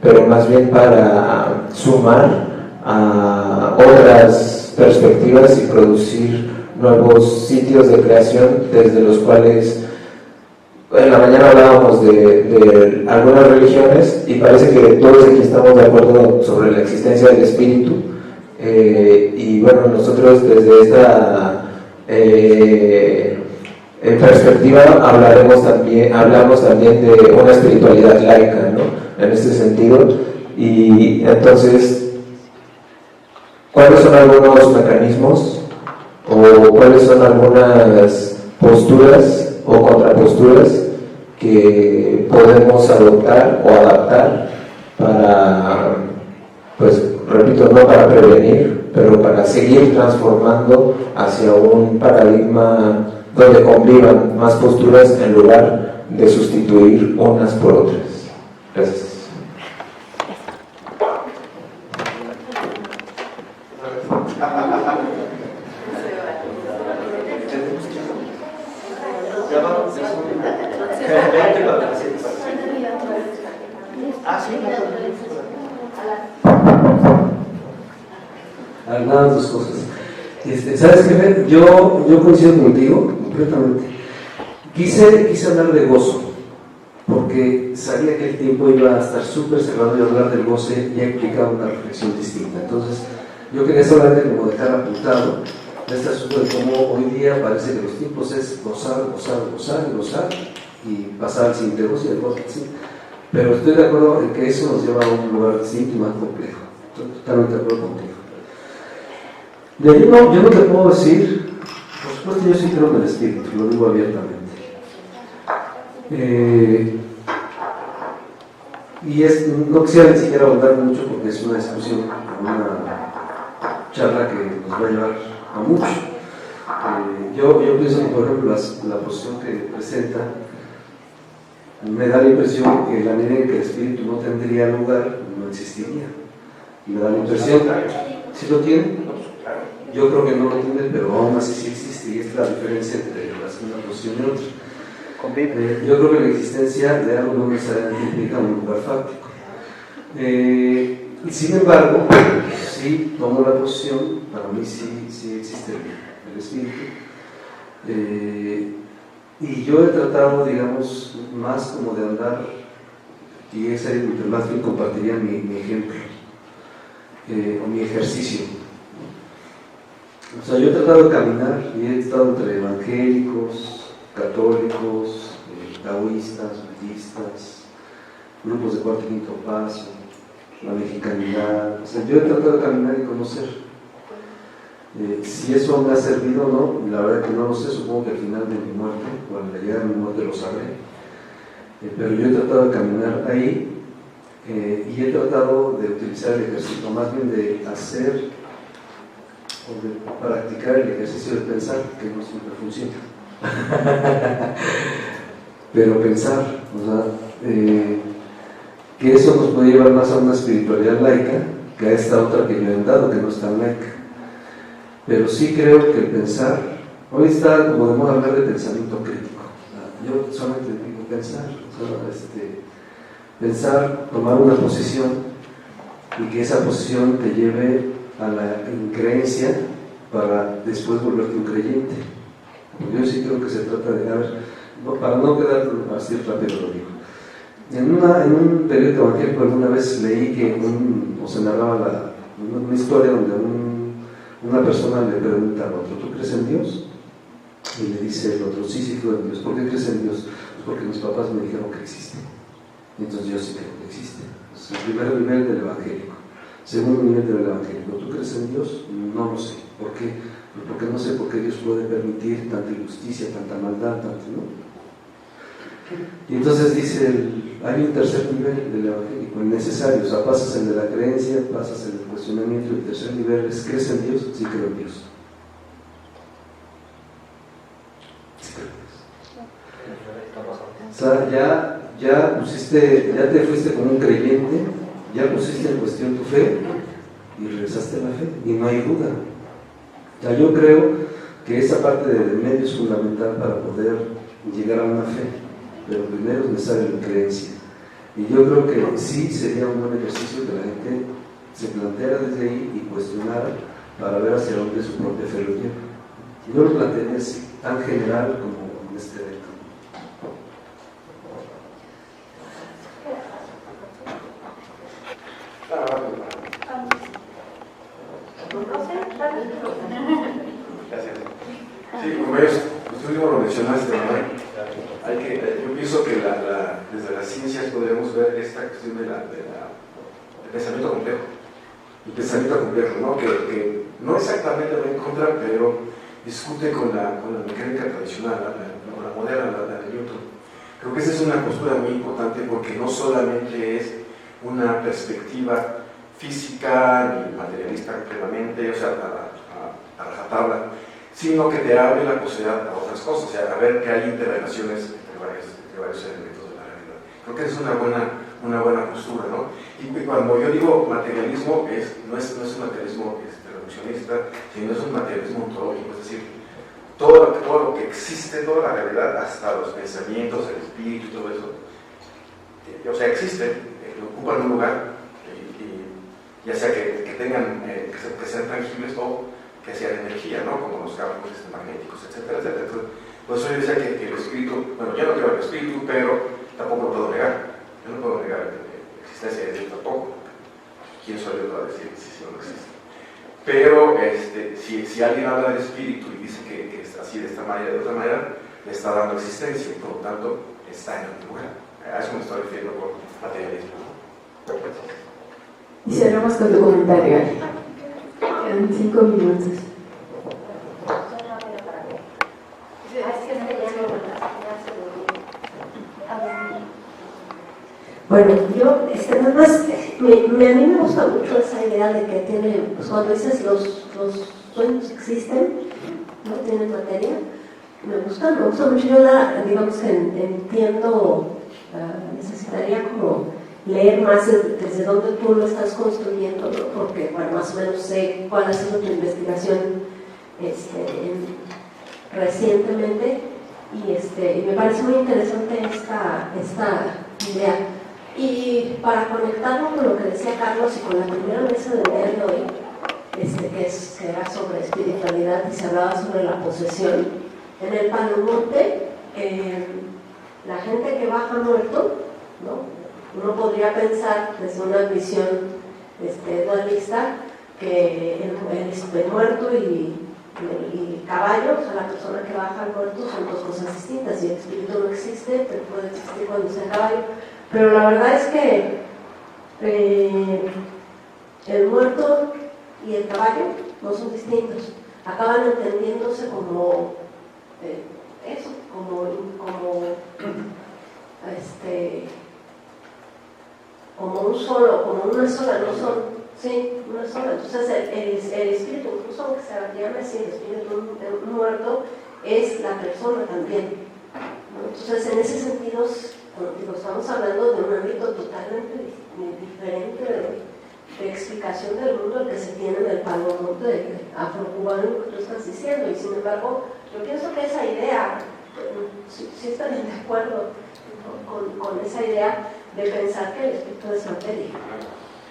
pero más bien para sumar a otras perspectivas y producir nuevos sitios de creación desde los cuales en la mañana hablábamos de algunas religiones y parece que todos aquí estamos de acuerdo sobre la existencia del espíritu, y bueno, nosotros desde esta perspectiva hablamos también de una espiritualidad laica, ¿no? En este sentido. Y entonces, ¿cuáles son algunos mecanismos o cuáles son algunas posturas o contraposturas que podemos adoptar o adaptar para, pues repito, no para prevenir, pero para seguir transformando hacia un paradigma donde convivan más posturas en lugar de sustituir unas por otras? Gracias. Nada, dos cosas. ¿Sabes qué? Yo coincido contigo completamente. Quise hablar de gozo, porque sabía que el tiempo iba a estar súper cerrado y hablar del goce ya implicaba una reflexión distinta. Entonces, yo quería solamente como dejar apuntado este asunto de cómo hoy día parece que los tiempos es gozar y pasar al siguiente gozo y al gozo, ¿sí? Pero estoy de acuerdo en que eso nos lleva a un lugar distinto y más complejo. Estoy totalmente de acuerdo contigo. De ahí yo no te puedo decir, por supuesto yo sí creo en el espíritu, lo digo abiertamente. No quisiera ni siquiera ahondar mucho porque es una discusión, una charla que nos va a llevar a mucho. Yo pienso que, por ejemplo, la posición que presenta me da la impresión que la manera en que el espíritu no tendría lugar no existiría. Me da la impresión, ¿sí lo tiene? Yo creo que no lo tiene, pero aún así sí existe, y esta es la diferencia entre una posición y otra. Yo creo que la existencia de algo no necesariamente implica un lugar fáctico. Y sin embargo, sí tomo la posición, para mí sí existe el espíritu. Y yo he tratado, digamos, más como de andar, y ese más bien compartiría mi ejemplo, o mi ejercicio. O sea, yo he tratado de caminar y he estado entre evangélicos, católicos, taoístas, budistas, grupos de cuarto y quinto paso, la mexicanidad. O sea, yo he tratado de caminar y conocer. Si eso me ha servido o no, la verdad que no lo sé, supongo que al final de mi muerte, o al llegar a mi muerte lo sabré. Pero yo he tratado de caminar ahí y he tratado de utilizar el ejercicio, más bien de hacer o de practicar el ejercicio de pensar, que no siempre funciona. Pero pensar, o sea, que eso nos puede llevar más a una espiritualidad laica que a esta otra que yo he dado, que no es tan laica. Pero sí creo que el pensar, hoy está como de moda hablar de pensamiento crítico. Yo solamente digo pensar, o sea, pensar, tomar una posición y que esa posición te lleve a la increencia para después volverte un creyente. Yo sí creo que se trata de, para no quedar así rápido lo digo. En un periódico evangélico alguna vez leí que se narraba una historia donde una persona le pregunta al otro, ¿tú crees en Dios? Y le dice el otro, sí creo en Dios. ¿Por qué crees en Dios? Pues porque mis papás me dijeron que existe. Entonces yo sí creo que existe. Es el primer nivel del evangélico. Segundo nivel del evangélico, ¿tú crees en Dios? No lo sé. ¿Por qué? Pues porque no sé por qué Dios puede permitir tanta injusticia, tanta maldad, tanto, ¿no? Y entonces dice, hay un tercer nivel del evangélico, el necesario, o sea, pasas el de la creencia, pasas el del cuestionamiento, y el tercer nivel es, ¿crees en Dios? Sí creo en Dios. Sí creo en Dios. O sea, ya te fuiste como un creyente, ya pusiste en cuestión tu fe y regresaste a la fe, y no hay duda. O sea, yo creo que esa parte del medio es fundamental para poder llegar a una fe, pero primero es necesaria la creencia. Y yo creo que sí sería un buen ejercicio que la gente se planteara desde ahí y cuestionara para ver hacia dónde su propia fe lo lleva. Yo lo plantearía así, tan general como en este evento. Gracias. Sí, como usted mismo lo mencionaste, ¿no? Yo pienso que desde las ciencias podemos ver esta cuestión del pensamiento complejo. El pensamiento complejo, ¿no? Que no exactamente va en contra, pero discute con la mecánica tradicional, con la moderna, la de Newton. Creo que esa es una postura muy importante porque no solamente es una perspectiva física ni materialista plenamente, o sea, a rajatabla, sino que te abre la posibilidad a otras cosas, o sea, a ver que hay interrelaciones entre varios elementos de la realidad. Creo que es una buena postura, ¿no? Y cuando yo digo materialismo, no es un materialismo reduccionista, sino es un materialismo ontológico, es decir, todo lo que existe, toda la realidad, hasta los pensamientos, el espíritu y todo eso, o sea, existen, ocupan un lugar, ya sea que sean tangibles o que sean energía, ¿no? Como los campos magnéticos, etcétera, etcétera. Entonces, por eso yo decía que el espíritu, bueno, yo no creo en el espíritu, pero tampoco lo puedo negar. Yo no puedo negar la existencia de Dios tampoco. ¿Quién soy yo para decir si no existe? Pero si alguien habla del espíritu y dice que es así de esta manera, de otra manera, le está dando existencia y por lo tanto está en otro lugar. A eso me estoy refiriendo con materialismo, ¿no? Y cerramos con tu comentario, Ali. Quedan 5 minutos. Bueno, yo, nada más, a mí me gusta mucho esa idea de que tiene, pues cuando dices los sueños existen, no tienen materia, me gusta mucho. Yo digamos que entiendo, necesitaría como leer más desde dónde tú lo estás construyendo, ¿no? Porque, bueno, más o menos sé cuál ha sido tu investigación recientemente y me parece muy interesante esta idea. Y para conectarlo con lo que decía Carlos y con la primera mesa del día de hoy, que era sobre espiritualidad y se hablaba sobre la posesión, en el Palo Norte, la gente que baja muerto, ¿no? Uno podría pensar desde una visión dualista que el muerto y caballo, o sea, la persona que baja al muerto son dos cosas distintas y el espíritu no existe, pero puede existir cuando sea caballo. Pero la verdad es que el muerto y el caballo no son distintos, acaban entendiéndose como eso, como un solo, como una sola, no son, sí, una sola. Entonces el espíritu, incluso aunque se llame así, el espíritu muerto, es la persona también, ¿no? Entonces en ese sentido, estamos hablando de un ámbito totalmente diferente de explicación del mundo al que se tiene en el Palo Norte afrocubano que tú estás diciendo, y sin embargo yo pienso que esa idea, sí estaría de acuerdo, ¿no? con esa idea de pensar que el espíritu es materia.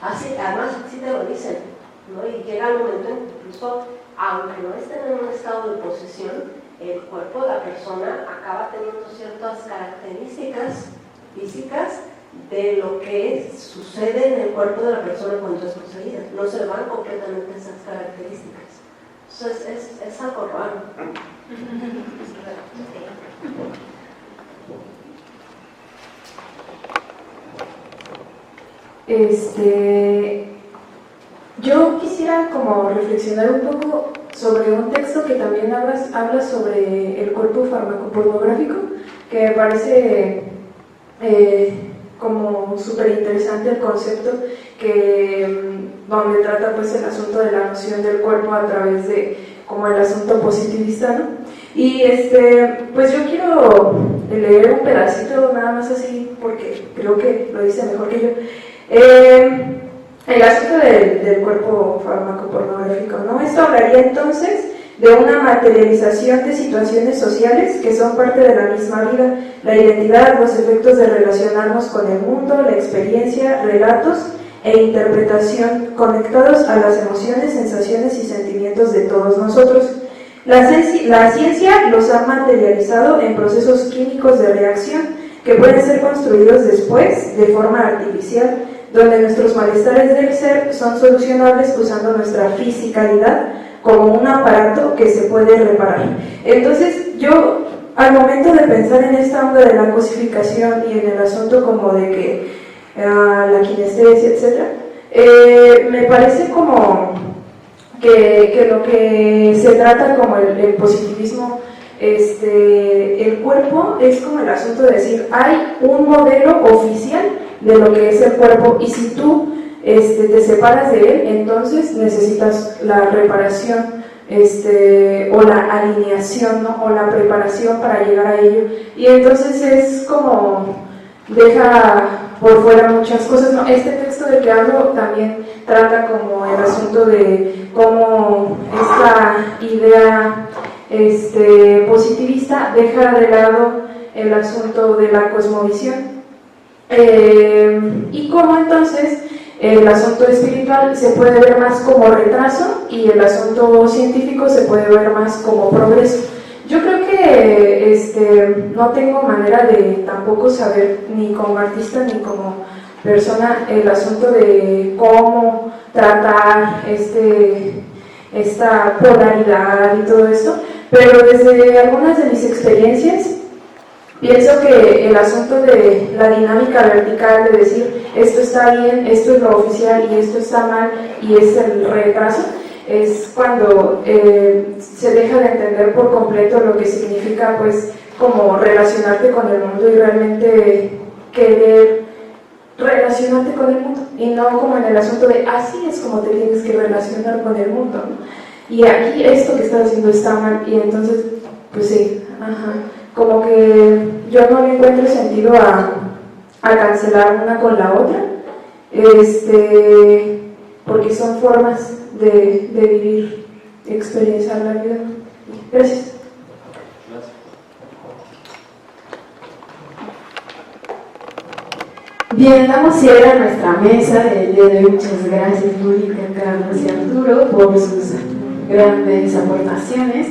Además, así te lo dicen, ¿no? Y llega el momento, incluso, aunque no estén en un estado de posesión, el cuerpo de la persona acaba teniendo ciertas características físicas de lo que sucede en el cuerpo de la persona cuando es poseída. No se van completamente esas características. Entonces, es algo raro. Yo quisiera como reflexionar un poco sobre un texto que también habla sobre el cuerpo farmacopornográfico, que me parece como súper interesante el concepto, donde trata pues el asunto de la noción del cuerpo a través de como el asunto positivista, ¿no? Y pues yo quiero leer un pedacito nada más así porque creo que lo dice mejor que yo. El asunto del cuerpo farmacopornográfico, ¿no? Esto hablaría entonces de una materialización de situaciones sociales que son parte de la misma vida, la identidad, los efectos de relacionarnos con el mundo, la experiencia, relatos e interpretación conectados a las emociones, sensaciones y sentimientos de todos nosotros. La ciencia los ha materializado en procesos químicos de reacción que pueden ser construidos después de forma artificial, donde nuestros malestares del ser son solucionables usando nuestra fisicalidad como un aparato que se puede reparar. Entonces, yo, al momento de pensar en esta onda de la cosificación y en el asunto como de que la kinestesia, etc., me parece como que lo que se trata como el positivismo, el cuerpo es como el asunto de decir, hay un modelo oficial de lo que es el cuerpo, y si tú te separas de él, entonces necesitas la reparación o la alineación, ¿no? O la preparación para llegar a ello, y entonces es como deja por fuera muchas cosas, ¿no? Este texto del que hablo también trata como el asunto de cómo esta idea positivista deja de lado el asunto de la cosmovisión, y cómo entonces el asunto espiritual se puede ver más como retraso y el asunto científico se puede ver más como progreso. Yo creo que no tengo manera de tampoco saber, ni como artista ni como persona, el asunto de cómo tratar esta polaridad y todo esto, pero desde algunas de mis experiencias pienso que el asunto de la dinámica vertical, de decir esto está bien, esto es lo oficial y esto está mal y es el retraso, es cuando se deja de entender por completo lo que significa, pues, como relacionarte con el mundo y realmente querer relacionarte con el mundo, y no como en el asunto de así es como te tienes que relacionar con el mundo, ¿no? Y aquí esto que estás haciendo está mal, y entonces, pues sí, como que yo no le encuentro sentido a cancelar una con la otra, porque son formas de vivir, experienciar la vida. Gracias. Bien, damos cierre a nuestra mesa del día de hoy. Muchas gracias, Mónica, Carlos y Arturo, por sus grandes aportaciones.